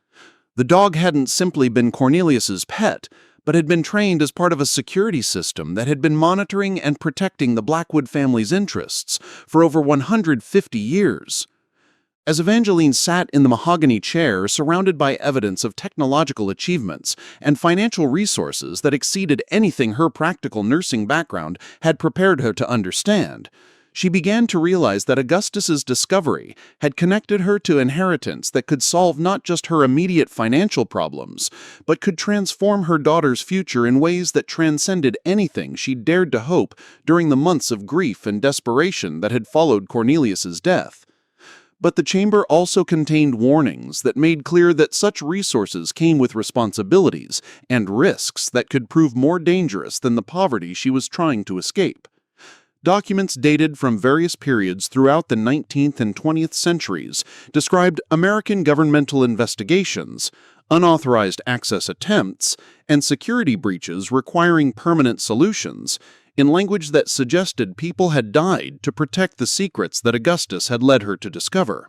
The dog hadn't simply been Cornelius's pet, but had been trained as part of a security system that had been monitoring and protecting the Blackwood family's interests for over 150 years. As Evangeline sat in the mahogany chair surrounded by evidence of technological achievements and financial resources that exceeded anything her practical nursing background had prepared her to understand, she began to realize that Augustus's discovery had connected her to inheritance that could solve not just her immediate financial problems, but could transform her daughter's future in ways that transcended anything she dared to hope during the months of grief and desperation that had followed Cornelius's death. But the chamber also contained warnings that made clear that such resources came with responsibilities and risks that could prove more dangerous than the poverty she was trying to escape. Documents dated from various periods throughout the 19th and 20th centuries described American governmental investigations, unauthorized access attempts, and security breaches requiring permanent solutions, in language that suggested people had died to protect the secrets that Augustus had led her to discover.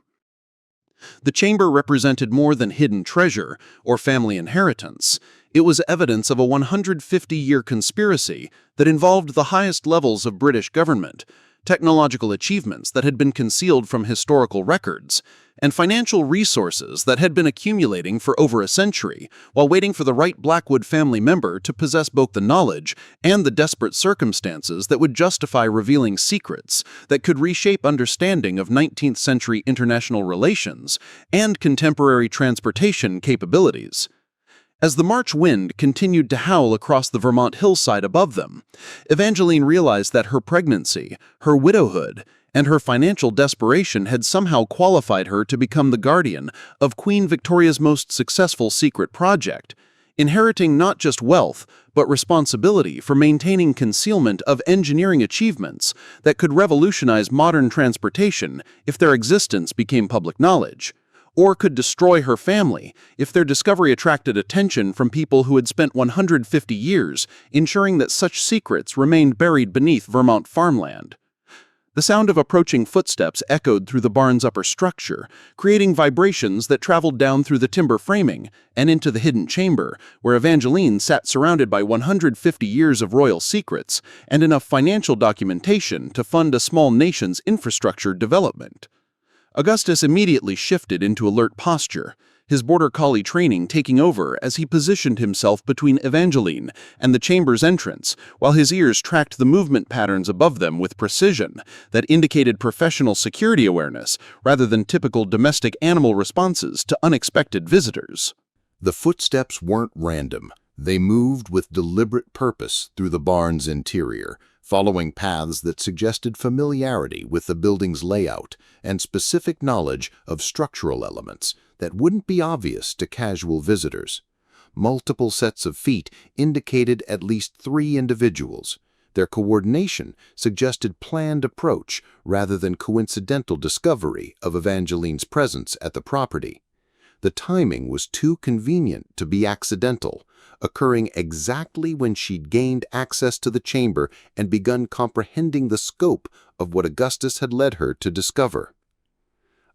The chamber represented more than hidden treasure or family inheritance. It was evidence of a 150-year conspiracy that involved the highest levels of British government, technological achievements that had been concealed from historical records, and financial resources that had been accumulating for over a century while waiting for the right Blackwood family member to possess both the knowledge and the desperate circumstances that would justify revealing secrets that could reshape understanding of 19th century international relations and contemporary transportation capabilities. As the March wind continued to howl across the Vermont hillside above them, Evangeline realized that her pregnancy, her widowhood, and her financial desperation had somehow qualified her to become the guardian of Queen Victoria's most successful secret project, inheriting not just wealth, but responsibility for maintaining concealment of engineering achievements that could revolutionize modern transportation if their existence became public knowledge, or could destroy her family if their discovery attracted attention from people who had spent 150 years ensuring that such secrets remained buried beneath Vermont farmland. The sound of approaching footsteps echoed through the barn's upper structure, creating vibrations that traveled down through the timber framing and into the hidden chamber, where Evangeline sat surrounded by 150 years of royal secrets and enough financial documentation to fund a small nation's infrastructure development. Augustus immediately shifted into alert posture, his Border Collie training taking over as he positioned himself between Evangeline and the chamber's entrance, while his ears tracked the movement patterns above them with precision that indicated professional security awareness rather than typical domestic animal responses to unexpected visitors. The footsteps weren't random. They moved with deliberate purpose through the barn's interior, following paths that suggested familiarity with the building's layout and specific knowledge of structural elements that wouldn't be obvious to casual visitors. Multiple sets of feet indicated at least 3 individuals. Their coordination suggested planned approach rather than coincidental discovery of Evangeline's presence at the property. The timing was too convenient to be accidental, occurring exactly when she'd gained access to the chamber and begun comprehending the scope of what Augustus had led her to discover.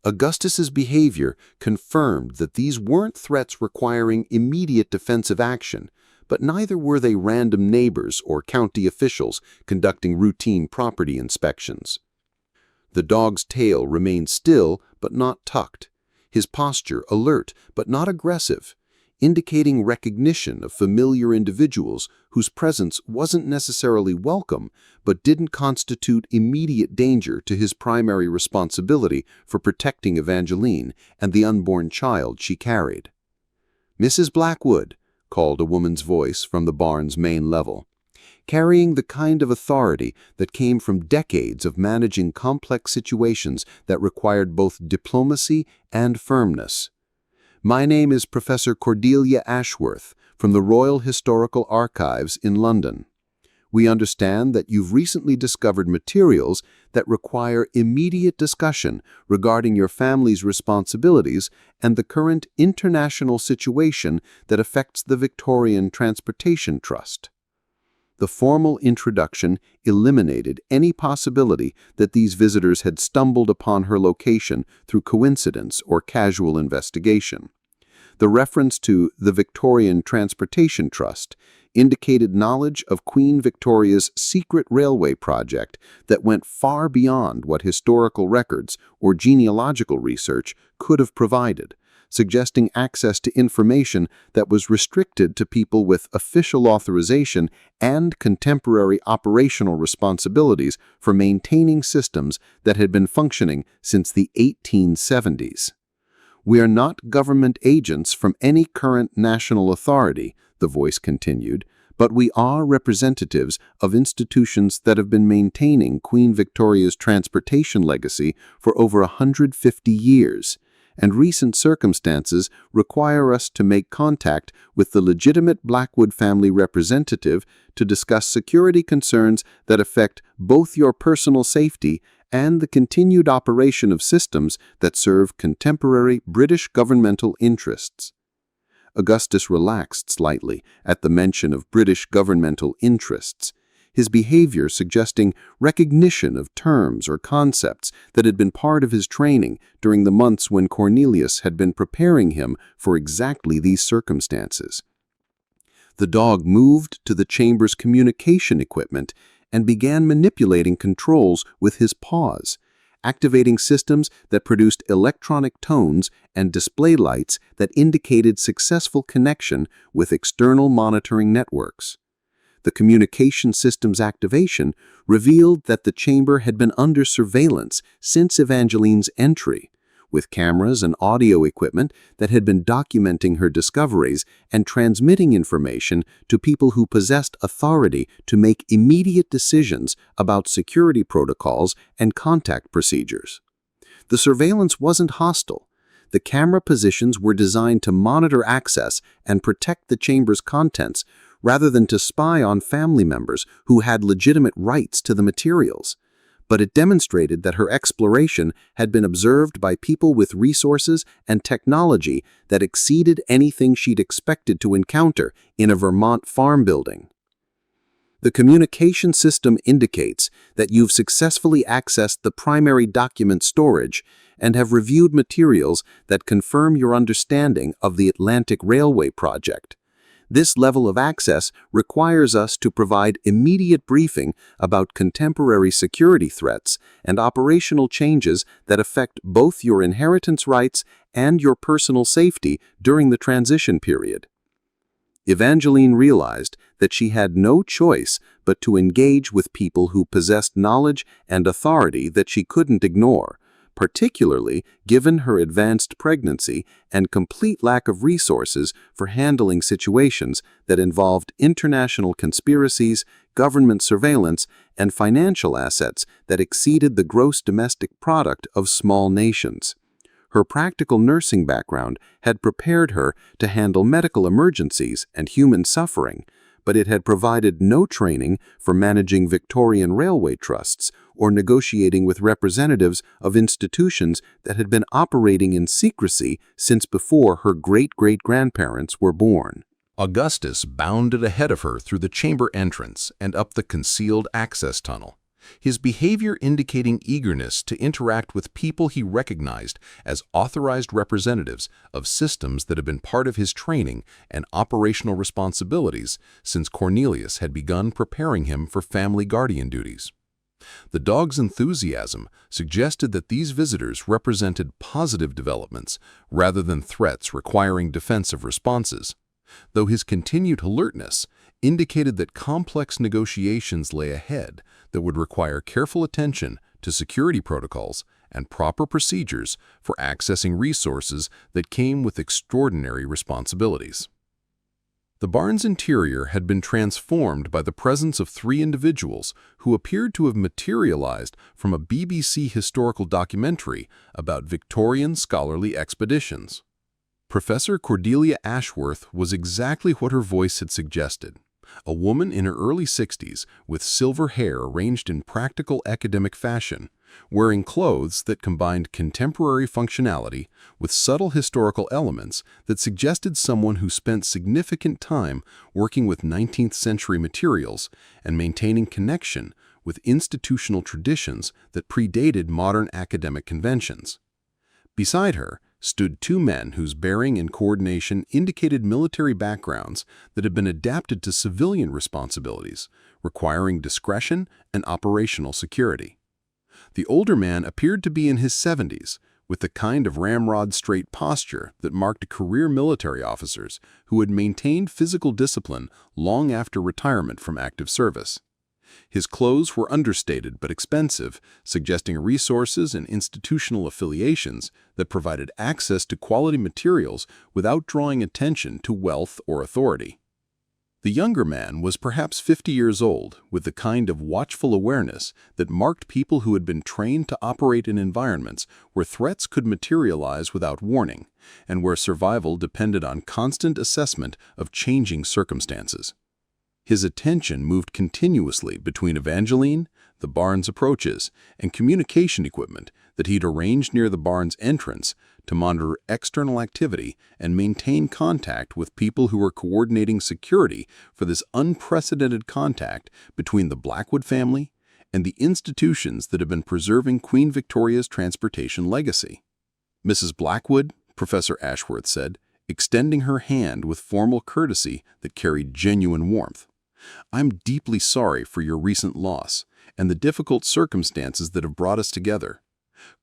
Augustus's behavior confirmed that these weren't threats requiring immediate defensive action, but neither were they random neighbors or county officials conducting routine property inspections. The dog's tail remained still but not tucked, his posture alert but not aggressive. indicating recognition of familiar individuals whose presence wasn't necessarily welcome but didn't constitute immediate danger to his primary responsibility for protecting Evangeline and the unborn child she carried. "Mrs. Blackwood," called a woman's voice from the barn's main level, carrying the kind of authority that came from decades of managing complex situations that required both diplomacy and firmness. "My name is Professor Cordelia Ashworth from the Royal Historical Archives in London. We understand that you've recently discovered materials that require immediate discussion regarding your family's responsibilities and the current international situation that affects the Victorian Transportation Trust." The formal introduction eliminated any possibility that these visitors had stumbled upon her location through coincidence or casual investigation. The reference to the Victorian Transportation Trust indicated knowledge of Queen Victoria's secret railway project that went far beyond what historical records or genealogical research could have provided, suggesting access to information that was restricted to people with official authorization and contemporary operational responsibilities for maintaining systems that had been functioning since the 1870s. "We are not government agents from any current national authority," the voice continued, "but we are representatives of institutions that have been maintaining Queen Victoria's transportation legacy for over 150 years. And recent circumstances require us to make contact with the legitimate Blackwood family representative to discuss security concerns that affect both your personal safety and the continued operation of systems that serve contemporary British governmental interests." Augustus relaxed slightly at the mention of British governmental interests, his behavior suggesting recognition of terms or concepts that had been part of his training during the months when Cornelius had been preparing him for exactly these circumstances. The dog moved to the chamber's communication equipment and began manipulating controls with his paws, activating systems that produced electronic tones and display lights that indicated successful connection with external monitoring networks. The communication system's activation revealed that the chamber had been under surveillance since Evangeline's entry, with cameras and audio equipment that had been documenting her discoveries and transmitting information to people who possessed authority to make immediate decisions about security protocols and contact procedures. The surveillance wasn't hostile. The camera positions were designed to monitor access and protect the chamber's contents, rather than to spy on family members who had legitimate rights to the materials. But it demonstrated that her exploration had been observed by people with resources and technology that exceeded anything she'd expected to encounter in a Vermont farm building. "The communication system indicates that you've successfully accessed the primary document storage and have reviewed materials that confirm your understanding of the Atlantic Railway project. This level of access requires us to provide immediate briefing about contemporary security threats and operational changes that affect both your inheritance rights and your personal safety during the transition period." Evangeline realized that she had no choice but to engage with people who possessed knowledge and authority that she couldn't ignore, particularly given her advanced pregnancy and complete lack of resources for handling situations that involved international conspiracies, government surveillance, and financial assets that exceeded the gross domestic product of small nations. Her practical nursing background had prepared her to handle medical emergencies and human suffering, but it had provided no training for managing Victorian railway trusts or negotiating with representatives of institutions that had been operating in secrecy since before her great-great-grandparents were born. Augustus bounded ahead of her through the chamber entrance and up the concealed access tunnel, his behavior indicating eagerness to interact with people he recognized as authorized representatives of systems that had been part of his training and operational responsibilities since Cornelius had begun preparing him for family guardian duties. The dog's enthusiasm suggested that these visitors represented positive developments rather than threats requiring defensive responses, though his continued alertness indicated that complex negotiations lay ahead that would require careful attention to security protocols and proper procedures for accessing resources that came with extraordinary responsibilities. The barn's interior had been transformed by the presence of three individuals who appeared to have materialized from a BBC historical documentary about Victorian scholarly expeditions. Professor Cordelia Ashworth was exactly what her voice had suggested. A woman in her early 60s with silver hair arranged in practical academic fashion, wearing clothes that combined contemporary functionality with subtle historical elements that suggested someone who spent significant time working with 19th century materials and maintaining connection with institutional traditions that predated modern academic conventions. Beside her stood two men whose bearing and coordination indicated military backgrounds that had been adapted to civilian responsibilities, requiring discretion and operational security. The older man appeared to be in his 70s, with the kind of ramrod-straight posture that marked career military officers who had maintained physical discipline long after retirement from active service. His clothes were understated but expensive, suggesting resources and institutional affiliations that provided access to quality materials without drawing attention to wealth or authority. The younger man was perhaps 50 years old, with the kind of watchful awareness that marked people who had been trained to operate in environments where threats could materialize without warning, and where survival depended on constant assessment of changing circumstances. His attention moved continuously between Evangeline, the barn's approaches, and communication equipment that he'd arranged near the barn's entrance to monitor external activity and maintain contact with people who were coordinating security for this unprecedented contact between the Blackwood family and the institutions that have been preserving Queen Victoria's transportation legacy. Mrs. Blackwood, Professor Ashworth said, extending her hand with formal courtesy that carried genuine warmth. I'm deeply sorry for your recent loss and the difficult circumstances that have brought us together.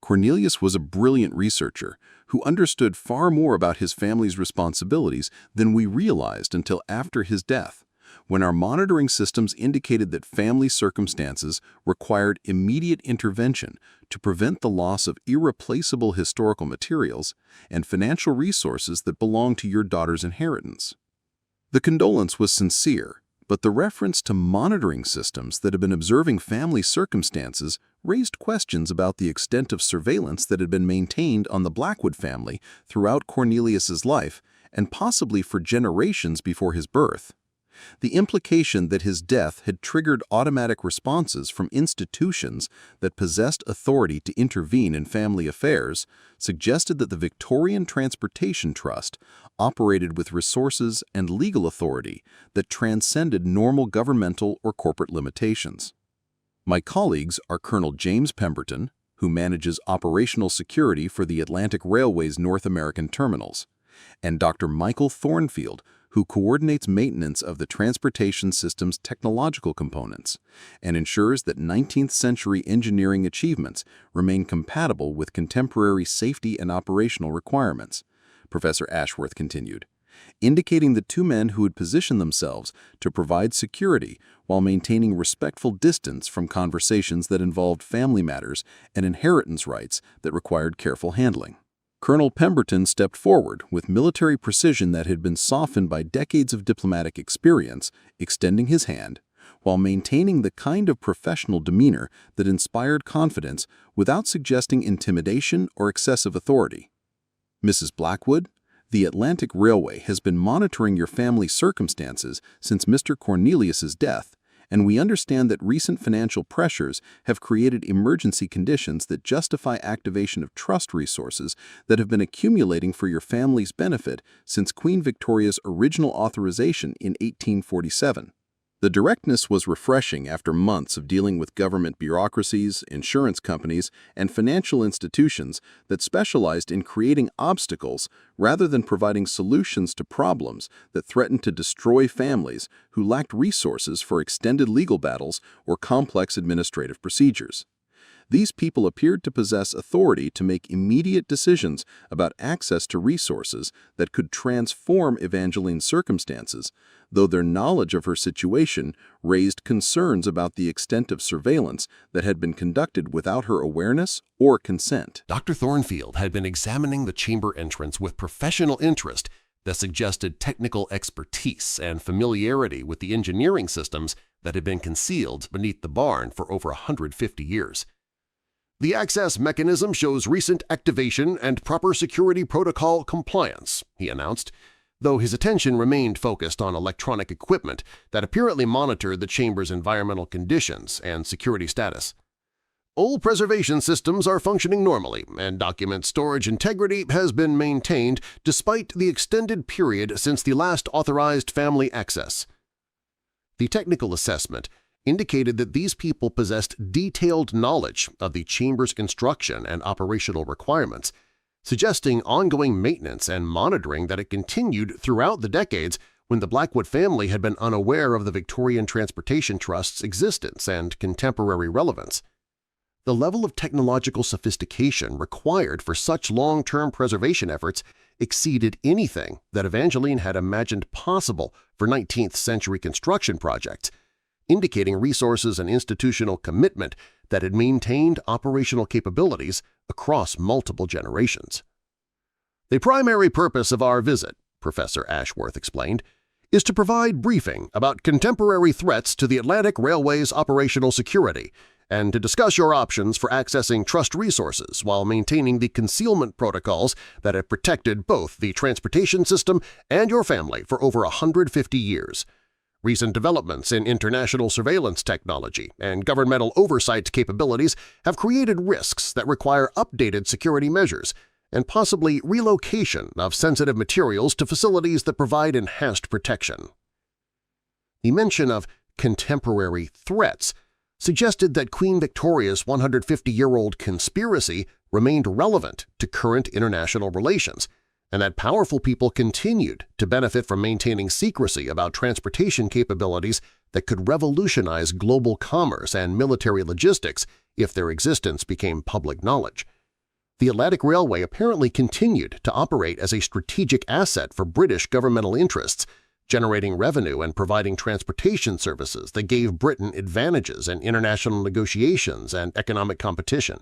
Cornelius was a brilliant researcher who understood far more about his family's responsibilities than we realized until after his death, when our monitoring systems indicated that family circumstances required immediate intervention to prevent the loss of irreplaceable historical materials and financial resources that belonged to your daughter's inheritance. The condolence was sincere, but the reference to monitoring systems that had been observing family circumstances raised questions about the extent of surveillance that had been maintained on the Blackwood family throughout Cornelius's life and possibly for generations before his birth. The implication that his death had triggered automatic responses from institutions that possessed authority to intervene in family affairs suggested that the Victorian Transportation Trust operated with resources and legal authority that transcended normal governmental or corporate limitations. My colleagues are Colonel James Pemberton, who manages operational security for the Atlantic Railway's North American terminals, and Dr. Michael Thornfield, who coordinates maintenance of the transportation system's technological components and ensures that 19th century engineering achievements remain compatible with contemporary safety and operational requirements, Professor Ashworth continued, indicating the two men who had positioned themselves to provide security while maintaining respectful distance from conversations that involved family matters and inheritance rights that required careful handling. Colonel Pemberton stepped forward with military precision that had been softened by decades of diplomatic experience, extending his hand, while maintaining the kind of professional demeanor that inspired confidence without suggesting intimidation or excessive authority. Mrs. Blackwood, the Atlantic Railway has been monitoring your family's circumstances since Mr. Cornelius's death, and we understand that recent financial pressures have created emergency conditions that justify activation of trust resources that have been accumulating for your family's benefit since Queen Victoria's original authorization in 1847. The directness was refreshing after months of dealing with government bureaucracies, insurance companies, and financial institutions that specialized in creating obstacles rather than providing solutions to problems that threatened to destroy families who lacked resources for extended legal battles or complex administrative procedures. These people appeared to possess authority to make immediate decisions about access to resources that could transform Evangeline's circumstances, though their knowledge of her situation raised concerns about the extent of surveillance that had been conducted without her awareness or consent. Dr. Thornfield had been examining the chamber entrance with professional interest that suggested technical expertise and familiarity with the engineering systems that had been concealed beneath the barn for over 150 years. The access mechanism shows recent activation and proper security protocol compliance, he announced, though his attention remained focused on electronic equipment that apparently monitored the chamber's environmental conditions and security status. All preservation systems are functioning normally, and document storage integrity has been maintained despite the extended period since the last authorized family access. The technical assessment indicated that these people possessed detailed knowledge of the chamber's construction and operational requirements, suggesting ongoing maintenance and monitoring that had continued throughout the decades when the Blackwood family had been unaware of the Victorian Transportation Trust's existence and contemporary relevance. The level of technological sophistication required for such long-term preservation efforts exceeded anything that Evangeline had imagined possible for 19th-century construction projects, indicating resources and institutional commitment that had maintained operational capabilities across multiple generations. The primary purpose of our visit, Professor Ashworth explained, is to provide briefing about contemporary threats to the Atlantic Railway's operational security and to discuss your options for accessing trust resources while maintaining the concealment protocols that have protected both the transportation system and your family for over 150 years. Recent developments in international surveillance technology and governmental oversight capabilities have created risks that require updated security measures and possibly relocation of sensitive materials to facilities that provide enhanced protection. The mention of contemporary threats suggested that Queen Victoria's 150-year-old conspiracy remained relevant to current international relations, and that powerful people continued to benefit from maintaining secrecy about transportation capabilities that could revolutionize global commerce and military logistics if their existence became public knowledge. The Atlantic Railway apparently continued to operate as a strategic asset for British governmental interests, generating revenue and providing transportation services that gave Britain advantages in international negotiations and economic competition.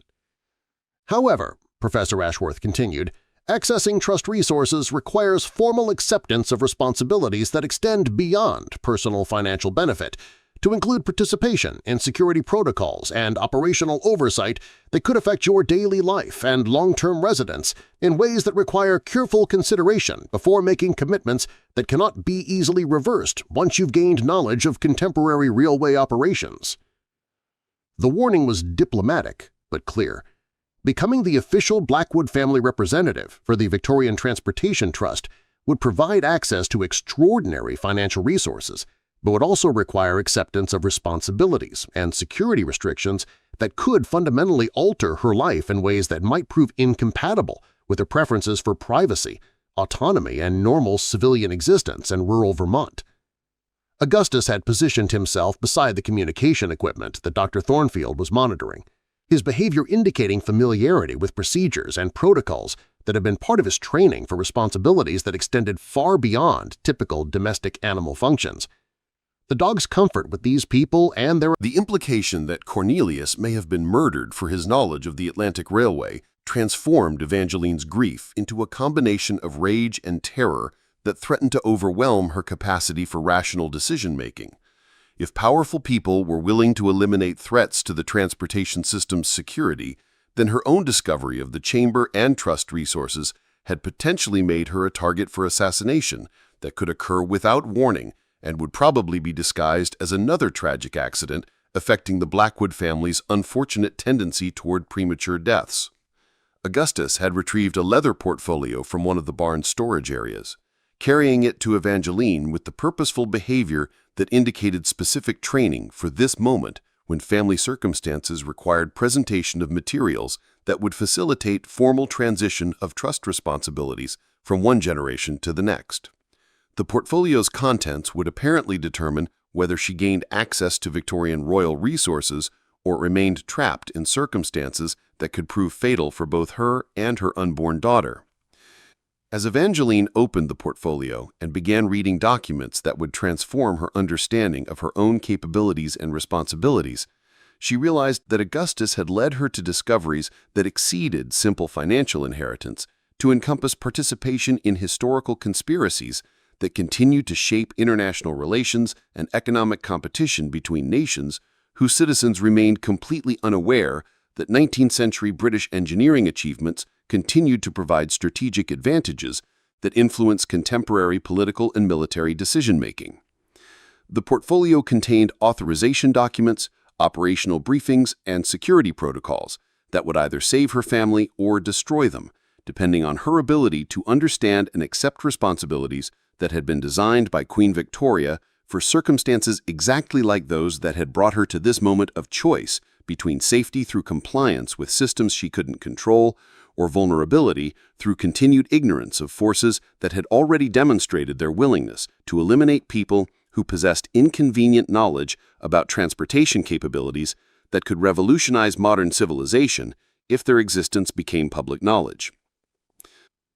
However, Professor Ashworth continued, accessing trust resources requires formal acceptance of responsibilities that extend beyond personal financial benefit, to include participation in security protocols and operational oversight that could affect your daily life and long-term residence in ways that require careful consideration before making commitments that cannot be easily reversed once you've gained knowledge of contemporary railway operations. The warning was diplomatic but clear. Becoming the official Blackwood family representative for the Victorian Transportation Trust would provide access to extraordinary financial resources, but would also require acceptance of responsibilities and security restrictions that could fundamentally alter her life in ways that might prove incompatible with her preferences for privacy, autonomy, and normal civilian existence in rural Vermont. Augustus had positioned himself beside the communication equipment that Dr. Thornfield was monitoring, his behavior indicating familiarity with procedures and protocols that had been part of his training for responsibilities that extended far beyond typical domestic animal functions. The dog's comfort with these people and The implication that Cornelius may have been murdered for his knowledge of the Atlantic Railway transformed Evangeline's grief into a combination of rage and terror that threatened to overwhelm her capacity for rational decision-making. If powerful people were willing to eliminate threats to the transportation system's security, then her own discovery of the chamber and trust resources had potentially made her a target for assassination that could occur without warning and would probably be disguised as another tragic accident affecting the Blackwood family's unfortunate tendency toward premature deaths. Augustus had retrieved a leather portfolio from one of the barn's storage areas. carrying it to Evangeline with the purposeful behavior that indicated specific training for this moment when family circumstances required presentation of materials that would facilitate formal transition of trust responsibilities from one generation to the next. The portfolio's contents would apparently determine whether she gained access to Victorian royal resources or remained trapped in circumstances that could prove fatal for both her and her unborn daughter. As Evangeline opened the portfolio and began reading documents that would transform her understanding of her own capabilities and responsibilities, she realized that Augustus had led her to discoveries that exceeded simple financial inheritance to encompass participation in historical conspiracies that continued to shape international relations and economic competition between nations whose citizens remained completely unaware that 19th-century British engineering achievements continued to provide strategic advantages that influenced contemporary political and military decision-making. The portfolio contained authorization documents, operational briefings, and security protocols that would either save her family or destroy them, depending on her ability to understand and accept responsibilities that had been designed by Queen Victoria for circumstances exactly like those that had brought her to this moment of choice between safety through compliance with systems she couldn't control or vulnerability through continued ignorance of forces that had already demonstrated their willingness to eliminate people who possessed inconvenient knowledge about transportation capabilities that could revolutionize modern civilization if their existence became public knowledge.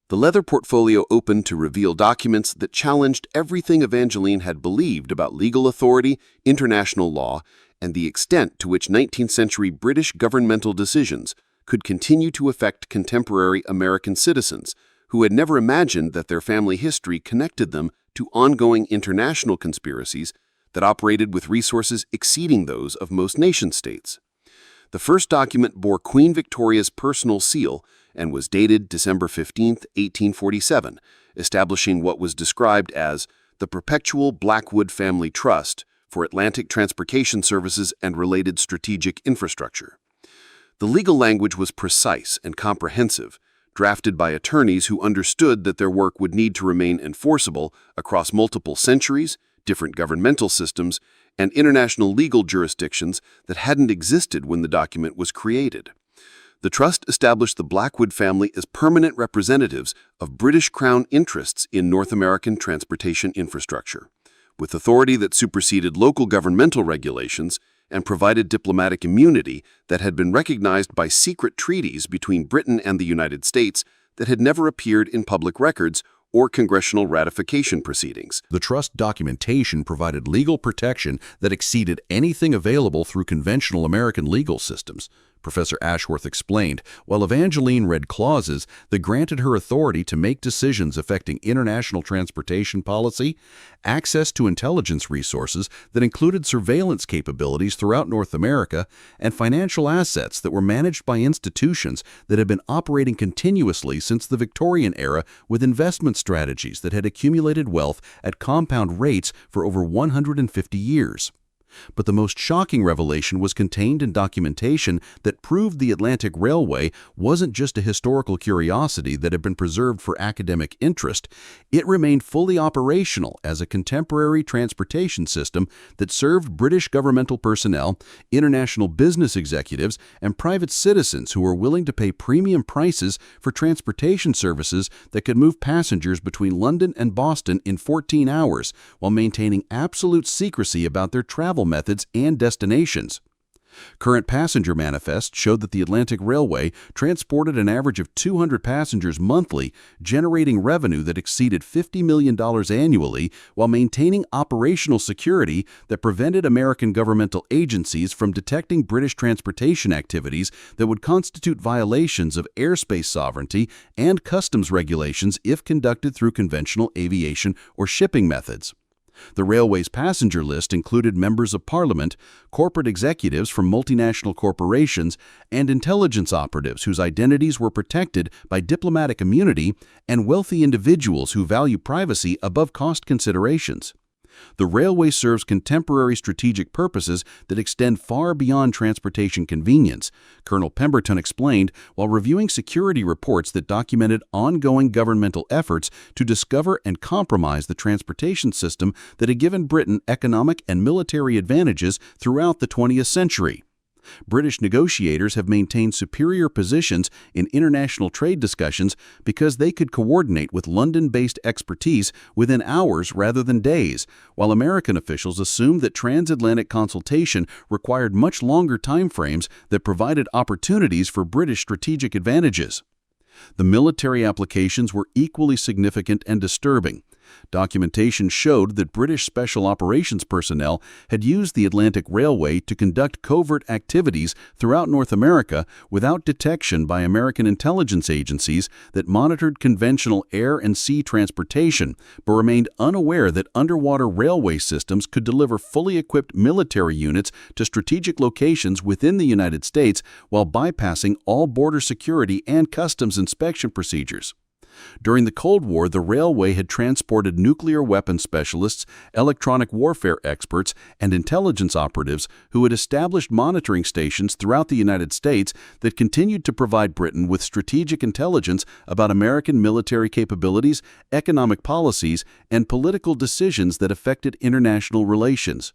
The leather portfolio opened to reveal documents that challenged everything Evangeline had believed about legal authority, international law, and the extent to which 19th-century British governmental decisions could continue to affect contemporary American citizens who had never imagined that their family history connected them to ongoing international conspiracies that operated with resources exceeding those of most nation-states. The first document bore Queen Victoria's personal seal and was dated December 15, 1847, establishing what was described as the Perpetual Blackwood Family Trust for Atlantic Transportation Services and Related Strategic Infrastructure. The legal language was precise and comprehensive, drafted by attorneys who understood that their work would need to remain enforceable across multiple centuries, different governmental systems, and international legal jurisdictions that hadn't existed when the document was created. The trust established the Blackwood family as permanent representatives of British Crown interests in North American transportation infrastructure, with authority that superseded local governmental regulations and provided diplomatic immunity that had been recognized by secret treaties between Britain and the United States that had never appeared in public records or congressional ratification proceedings. The trust documentation provided legal protection that exceeded anything available through conventional American legal systems. Professor Ashworth explained, while Evangeline read clauses that granted her authority to make decisions affecting international transportation policy, access to intelligence resources that included surveillance capabilities throughout North America, and financial assets that were managed by institutions that had been operating continuously since the Victorian era with investment strategies that had accumulated wealth at compound rates for over 150 years. But the most shocking revelation was contained in documentation that proved the Atlantic Railway wasn't just a historical curiosity that had been preserved for academic interest. It remained fully operational as a contemporary transportation system that served British governmental personnel, international business executives, and private citizens who were willing to pay premium prices for transportation services that could move passengers between London and Boston in 14 hours while maintaining absolute secrecy about their travel methods and destinations. Current passenger manifests showed that the Atlantic Railway transported an average of 200 passengers monthly, generating revenue that exceeded $50 million annually while maintaining operational security that prevented American governmental agencies from detecting British transportation activities that would constitute violations of airspace sovereignty and customs regulations if conducted through conventional aviation or shipping methods. The railway's passenger list included members of Parliament, corporate executives from multinational corporations, and intelligence operatives whose identities were protected by diplomatic immunity, and wealthy individuals who value privacy above cost considerations. The railway serves contemporary strategic purposes that extend far beyond transportation convenience, Colonel Pemberton explained while reviewing security reports that documented ongoing governmental efforts to discover and compromise the transportation system that had given Britain economic and military advantages throughout the 20th century. British negotiators have maintained superior positions in international trade discussions because they could coordinate with London-based expertise within hours rather than days, while American officials assumed that transatlantic consultation required much longer timeframes that provided opportunities for British strategic advantages. The military applications were equally significant and disturbing. Documentation showed that British Special Operations personnel had used the Atlantic Railway to conduct covert activities throughout North America without detection by American intelligence agencies that monitored conventional air and sea transportation, but remained unaware that underwater railway systems could deliver fully equipped military units to strategic locations within the United States while bypassing all border security and customs inspection procedures. During the Cold War, the railway had transported nuclear weapons specialists, electronic warfare experts, and intelligence operatives who had established monitoring stations throughout the United States that continued to provide Britain with strategic intelligence about American military capabilities, economic policies, and political decisions that affected international relations.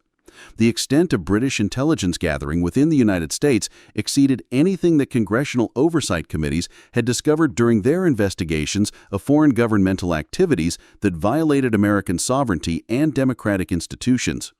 The extent of British intelligence gathering within the United States exceeded anything that congressional oversight committees had discovered during their investigations of foreign governmental activities that violated American sovereignty and democratic institutions.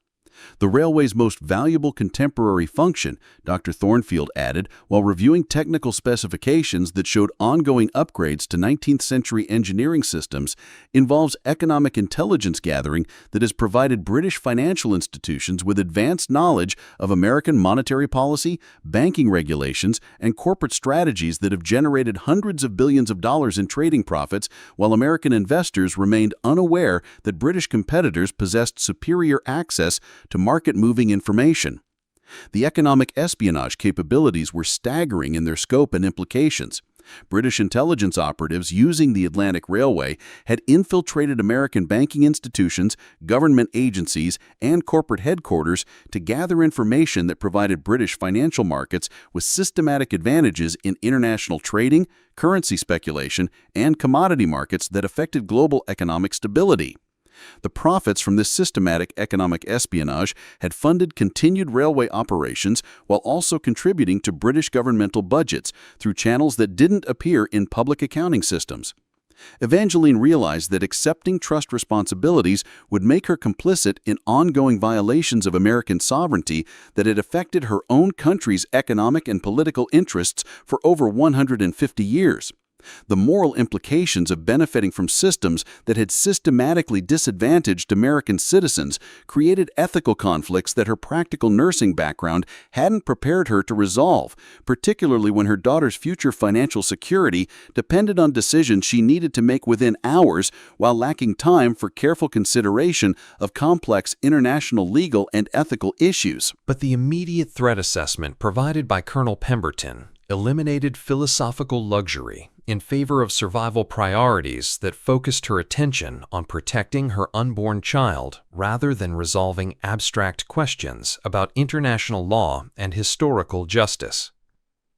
The railway's most valuable contemporary function, Dr. Thornfield added, while reviewing technical specifications that showed ongoing upgrades to 19th century engineering systems, involves economic intelligence gathering that has provided British financial institutions with advanced knowledge of American monetary policy, banking regulations, and corporate strategies that have generated hundreds of billions of dollars in trading profits, while American investors remained unaware that British competitors possessed superior access to market-moving information. The economic espionage capabilities were staggering in their scope and implications. British intelligence operatives using the Atlantic Railway had infiltrated American banking institutions, government agencies, and corporate headquarters to gather information that provided British financial markets with systematic advantages in international trading, currency speculation, and commodity markets that affected global economic stability. The profits from this systematic economic espionage had funded continued railway operations while also contributing to British governmental budgets through channels that didn't appear in public accounting systems. Evangeline realized that accepting trust responsibilities would make her complicit in ongoing violations of American sovereignty that had affected her own country's economic and political interests for over 150 years. The moral implications of benefiting from systems that had systematically disadvantaged American citizens created ethical conflicts that her practical nursing background hadn't prepared her to resolve, particularly when her daughter's future financial security depended on decisions she needed to make within hours while lacking time for careful consideration of complex international legal and ethical issues. But the immediate threat assessment provided by Colonel Pemberton eliminated philosophical luxury in favor of survival priorities that focused her attention on protecting her unborn child rather than resolving abstract questions about international law and historical justice.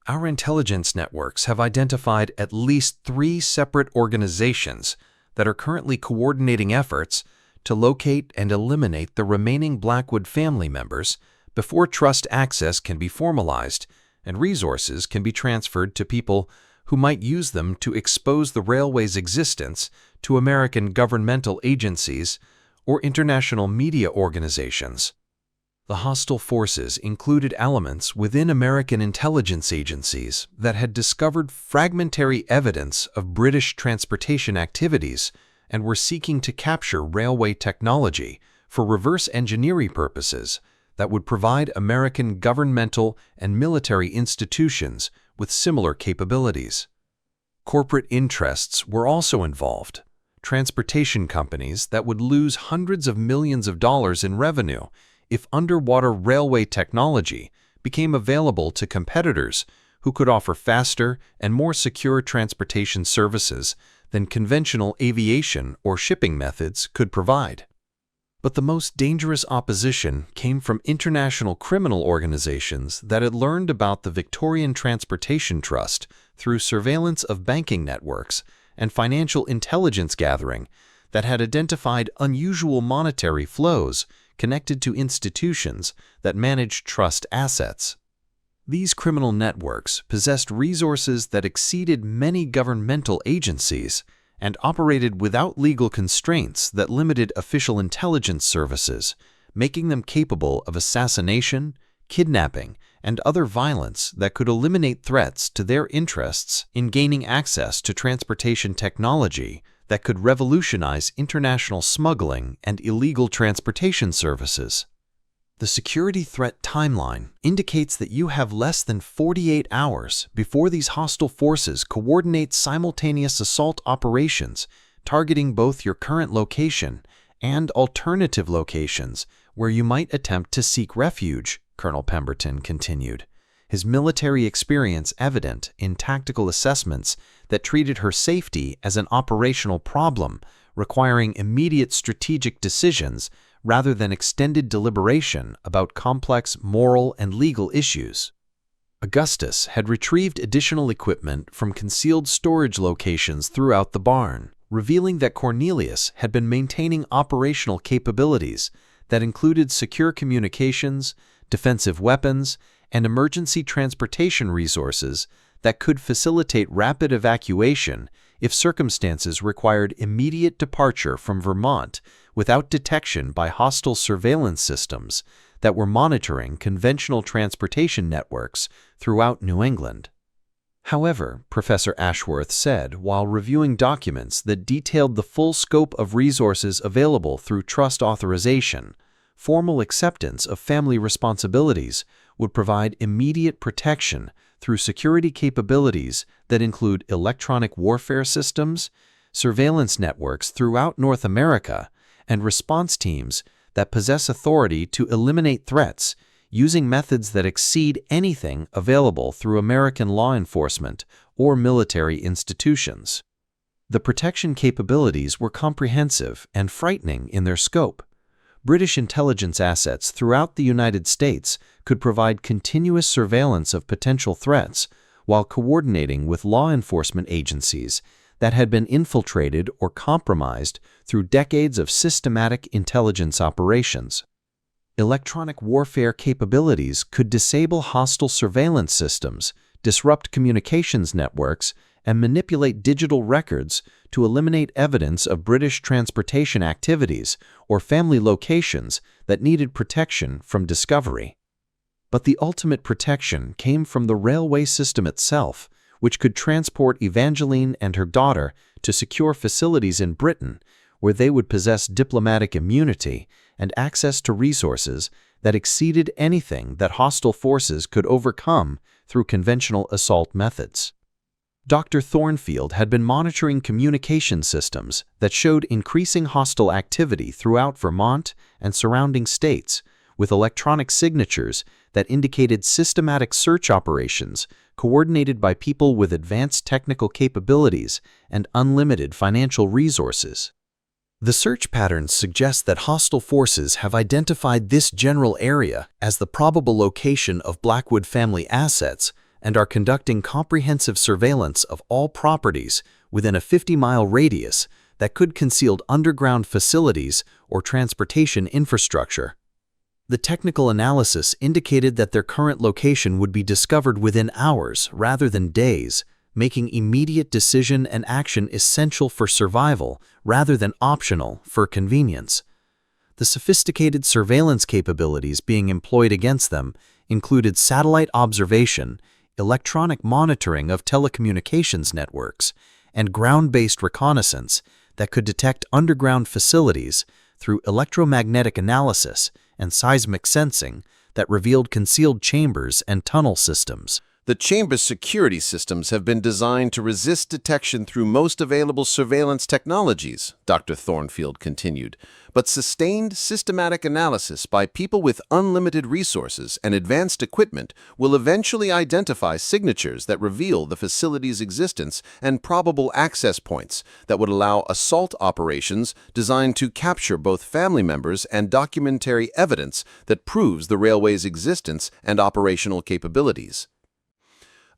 Our intelligence networks have identified at least 3 separate organizations that are currently coordinating efforts to locate and eliminate the remaining Blackwood family members before trust access can be formalized and resources can be transferred to people who might use them to expose the railway's existence to American governmental agencies or international media organizations. The hostile forces included elements within American intelligence agencies that had discovered fragmentary evidence of British transportation activities and were seeking to capture railway technology for reverse engineering purposes that would provide American governmental and military institutions with similar capabilities. Corporate interests were also involved, transportation companies that would lose hundreds of millions of dollars in revenue if underwater railway technology became available to competitors who could offer faster and more secure transportation services than conventional aviation or shipping methods could provide. But the most dangerous opposition came from international criminal organizations that had learned about the Victorian Transportation Trust through surveillance of banking networks and financial intelligence gathering that had identified unusual monetary flows connected to institutions that managed trust assets. These criminal networks possessed resources that exceeded many governmental agencies and operated without legal constraints that limited official intelligence services, making them capable of assassination, kidnapping, and other violence that could eliminate threats to their interests in gaining access to transportation technology that could revolutionize international smuggling and illegal transportation services. The security threat timeline indicates that you have less than 48 hours before these hostile forces coordinate simultaneous assault operations targeting both your current location and alternative locations where you might attempt to seek refuge, Colonel Pemberton continued, his military experience evident in tactical assessments that treated her safety as an operational problem requiring immediate strategic decisions rather than extended deliberation about complex moral and legal issues. Augustus had retrieved additional equipment from concealed storage locations throughout the barn, revealing that Cornelius had been maintaining operational capabilities that included secure communications, defensive weapons, and emergency transportation resources that could facilitate rapid evacuation if circumstances required immediate departure from Vermont without detection by hostile surveillance systems that were monitoring conventional transportation networks throughout New England. However, Professor Ashworth said while reviewing documents that detailed the full scope of resources available through trust authorization, formal acceptance of family responsibilities would provide immediate protection through security capabilities that include electronic warfare systems, surveillance networks throughout North America, and response teams that possess authority to eliminate threats using methods that exceed anything available through American law enforcement or military institutions. The protection capabilities were comprehensive and frightening in their scope. British intelligence assets throughout the United States could provide continuous surveillance of potential threats while coordinating with law enforcement agencies that had been infiltrated or compromised through decades of systematic intelligence operations. Electronic warfare capabilities could disable hostile surveillance systems, disrupt communications networks, and manipulate digital records to eliminate evidence of British transportation activities or family locations that needed protection from discovery. But the ultimate protection came from the railway system itself, which could transport Evangeline and her daughter to secure facilities in Britain where they would possess diplomatic immunity and access to resources that exceeded anything that hostile forces could overcome through conventional assault methods. Dr. Thornfield had been monitoring communication systems that showed increasing hostile activity throughout Vermont and surrounding states, with electronic signatures that indicated systematic search operations coordinated by people with advanced technical capabilities and unlimited financial resources. The search patterns suggest that hostile forces have identified this general area as the probable location of Blackwood family assets and are conducting comprehensive surveillance of all properties within a 50-mile radius that could conceal underground facilities or transportation infrastructure. The technical analysis indicated that their current location would be discovered within hours rather than days, making immediate decision and action essential for survival rather than optional for convenience. The sophisticated surveillance capabilities being employed against them included satellite observation, electronic monitoring of telecommunications networks, and ground-based reconnaissance that could detect underground facilities through electromagnetic analysis and seismic sensing that revealed concealed chambers and tunnel systems. The chamber's security systems have been designed to resist detection through most available surveillance technologies, Dr. Thornfield continued, but sustained systematic analysis by people with unlimited resources and advanced equipment will eventually identify signatures that reveal the facility's existence and probable access points that would allow assault operations designed to capture both family members and documentary evidence that proves the railway's existence and operational capabilities.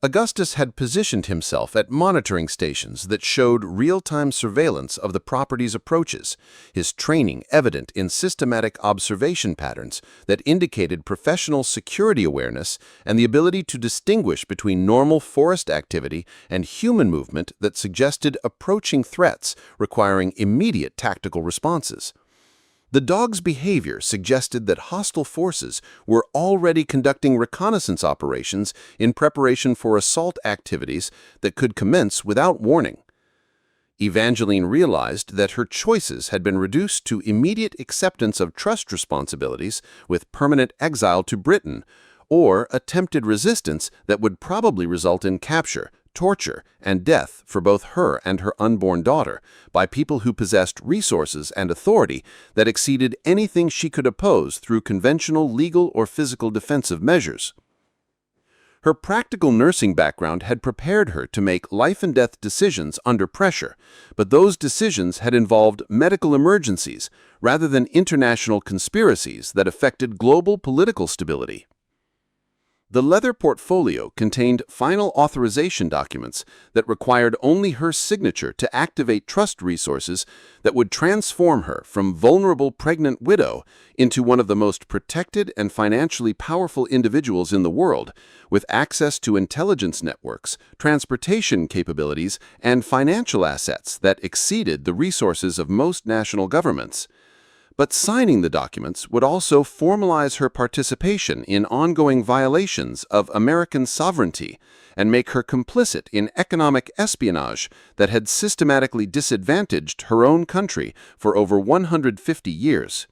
Augustus had positioned himself at monitoring stations that showed real-time surveillance of the property's approaches, his training evident in systematic observation patterns that indicated professional security awareness and the ability to distinguish between normal forest activity and human movement that suggested approaching threats requiring immediate tactical responses. The dog's behavior suggested that hostile forces were already conducting reconnaissance operations in preparation for assault activities that could commence without warning. Evangeline realized that her choices had been reduced to immediate acceptance of trust responsibilities with permanent exile to Britain, or attempted resistance that would probably result in capture, torture, and death for both her and her unborn daughter by people who possessed resources and authority that exceeded anything she could oppose through conventional legal or physical defensive measures. Her practical nursing background had prepared her to make life-and-death decisions under pressure, but those decisions had involved medical emergencies rather than international conspiracies that affected global political stability. The leather portfolio contained final authorization documents that required only her signature to activate trust resources that would transform her from vulnerable pregnant widow into one of the most protected and financially powerful individuals in the world, with access to intelligence networks, transportation capabilities, and financial assets that exceeded the resources of most national governments. But signing the documents would also formalize her participation in ongoing violations of American sovereignty and make her complicit in economic espionage that had systematically disadvantaged her own country for over 150 years.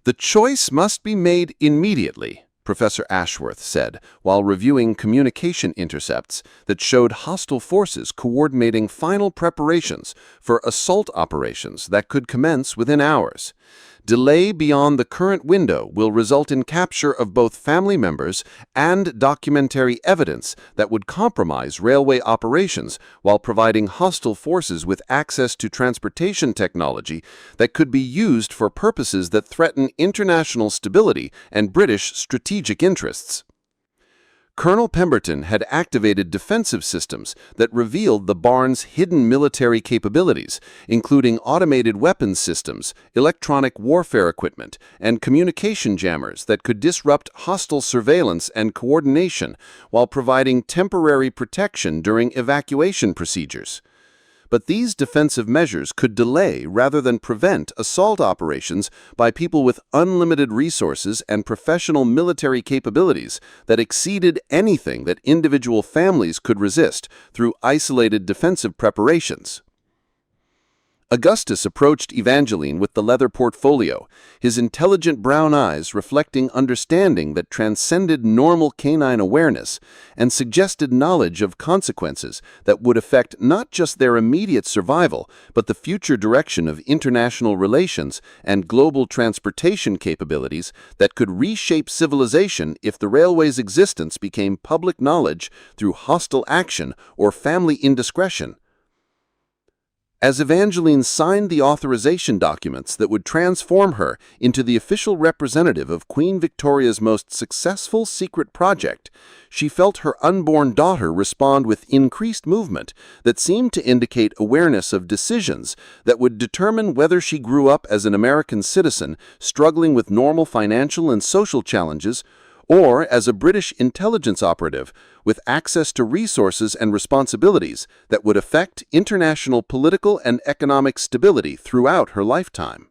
The choice must be made immediately, Professor Ashworth said, while reviewing communication intercepts that showed hostile forces coordinating final preparations for assault operations that could commence within hours. Delay beyond the current window will result in capture of both family members and documentary evidence that would compromise railway operations while providing hostile forces with access to transportation technology that could be used for purposes that threaten international stability and British strategic interests. Colonel Pemberton had activated defensive systems that revealed the barn's hidden military capabilities, including automated weapons systems, electronic warfare equipment, and communication jammers that could disrupt hostile surveillance and coordination while providing temporary protection during evacuation procedures. But these defensive measures could delay rather than prevent assault operations by people with unlimited resources and professional military capabilities that exceeded anything that individual families could resist through isolated defensive preparations. Augustus approached Evangeline with the leather portfolio, his intelligent brown eyes reflecting understanding that transcended normal canine awareness and suggested knowledge of consequences that would affect not just their immediate survival, but the future direction of international relations and global transportation capabilities that could reshape civilization if the railway's existence became public knowledge through hostile action or family indiscretion. As Evangeline signed the authorization documents that would transform her into the official representative of Queen Victoria's most successful secret project, she felt her unborn daughter respond with increased movement that seemed to indicate awareness of decisions that would determine whether she grew up as an American citizen struggling with normal financial and social challenges, or as a British intelligence operative with access to resources and responsibilities that would affect international political and economic stability throughout her lifetime.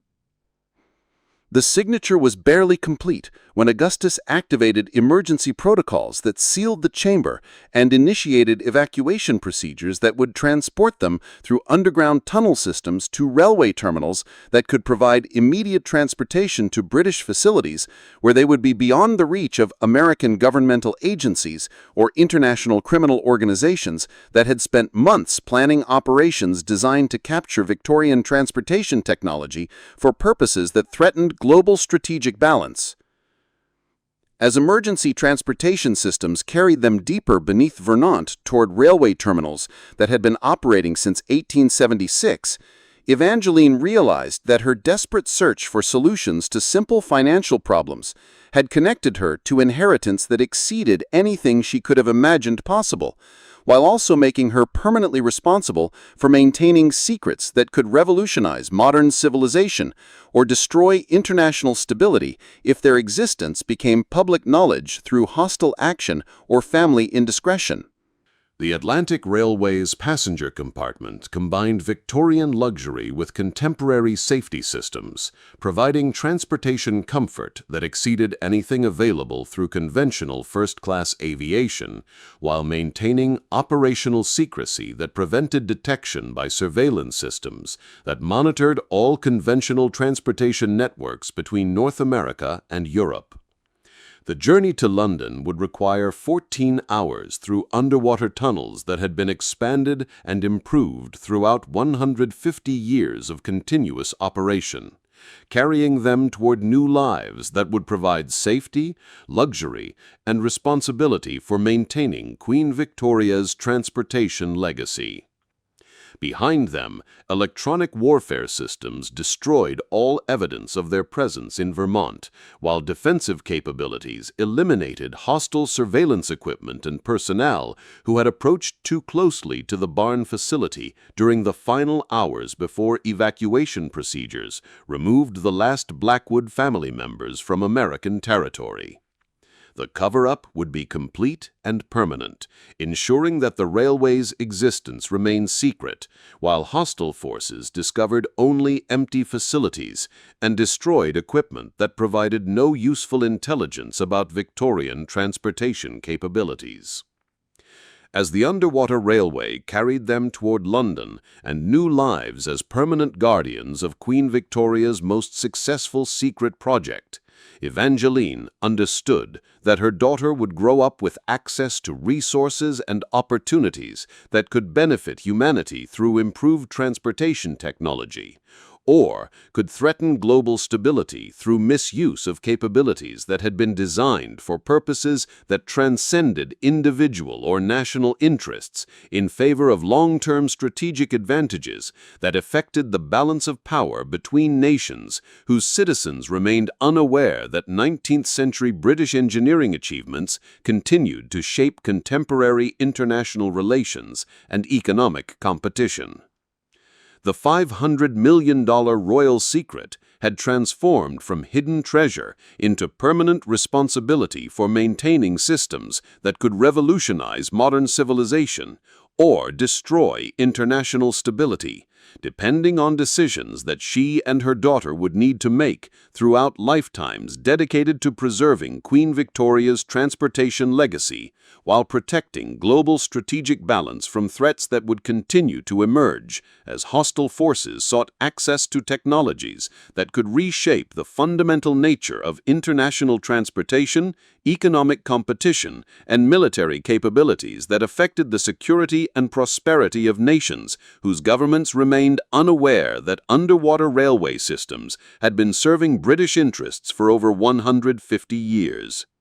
The signature was barely complete when Augustus activated emergency protocols that sealed the chamber and initiated evacuation procedures that would transport them through underground tunnel systems to railway terminals that could provide immediate transportation to British facilities where they would be beyond the reach of American governmental agencies or international criminal organizations that had spent months planning operations designed to capture Victorian transportation technology for purposes that threatened global strategic balance. As emergency transportation systems carried them deeper beneath Vermont toward railway terminals that had been operating since 1876, Evangeline realized that her desperate search for solutions to simple financial problems had connected her to inheritance that exceeded anything she could have imagined possible, while also making her permanently responsible for maintaining secrets that could revolutionize modern civilization or destroy international stability if their existence became public knowledge through hostile action or family indiscretion. The Atlantic Railway's passenger compartment combined Victorian luxury with contemporary safety systems, providing transportation comfort that exceeded anything available through conventional first-class aviation, while maintaining operational secrecy that prevented detection by surveillance systems that monitored all conventional transportation networks between North America and Europe. The journey to London would require 14 hours through underwater tunnels that had been expanded and improved throughout 150 years of continuous operation, carrying them toward new lives that would provide safety, luxury, and responsibility for maintaining Queen Victoria's transportation legacy. Behind them, electronic warfare systems destroyed all evidence of their presence in Vermont, while defensive capabilities eliminated hostile surveillance equipment and personnel who had approached too closely to the barn facility during the final hours before evacuation procedures removed the last Blackwood family members from American territory. The cover-up would be complete and permanent, ensuring that the railway's existence remained secret, while hostile forces discovered only empty facilities and destroyed equipment that provided no useful intelligence about Victorian transportation capabilities. As the underwater railway carried them toward London and new lives as permanent guardians of Queen Victoria's most successful secret project, Evangeline understood that her daughter would grow up with access to resources and opportunities that could benefit humanity through improved transportation technology, or could threaten global stability through misuse of capabilities that had been designed for purposes that transcended individual or national interests in favor of long-term strategic advantages that affected the balance of power between nations whose citizens remained unaware that 19th-century British engineering achievements continued to shape contemporary international relations and economic competition. The $500 million royal secret had transformed from hidden treasure into permanent responsibility for maintaining systems that could revolutionize modern civilization or destroy international stability, depending on decisions that she and her daughter would need to make throughout lifetimes dedicated to preserving Queen Victoria's transportation legacy while protecting global strategic balance from threats that would continue to emerge as hostile forces sought access to technologies that could reshape the fundamental nature of international transportation, economic competition, and military capabilities that affected the security and prosperity of nations whose governments remained unaware that underwater railway systems had been serving British interests for over 150 years.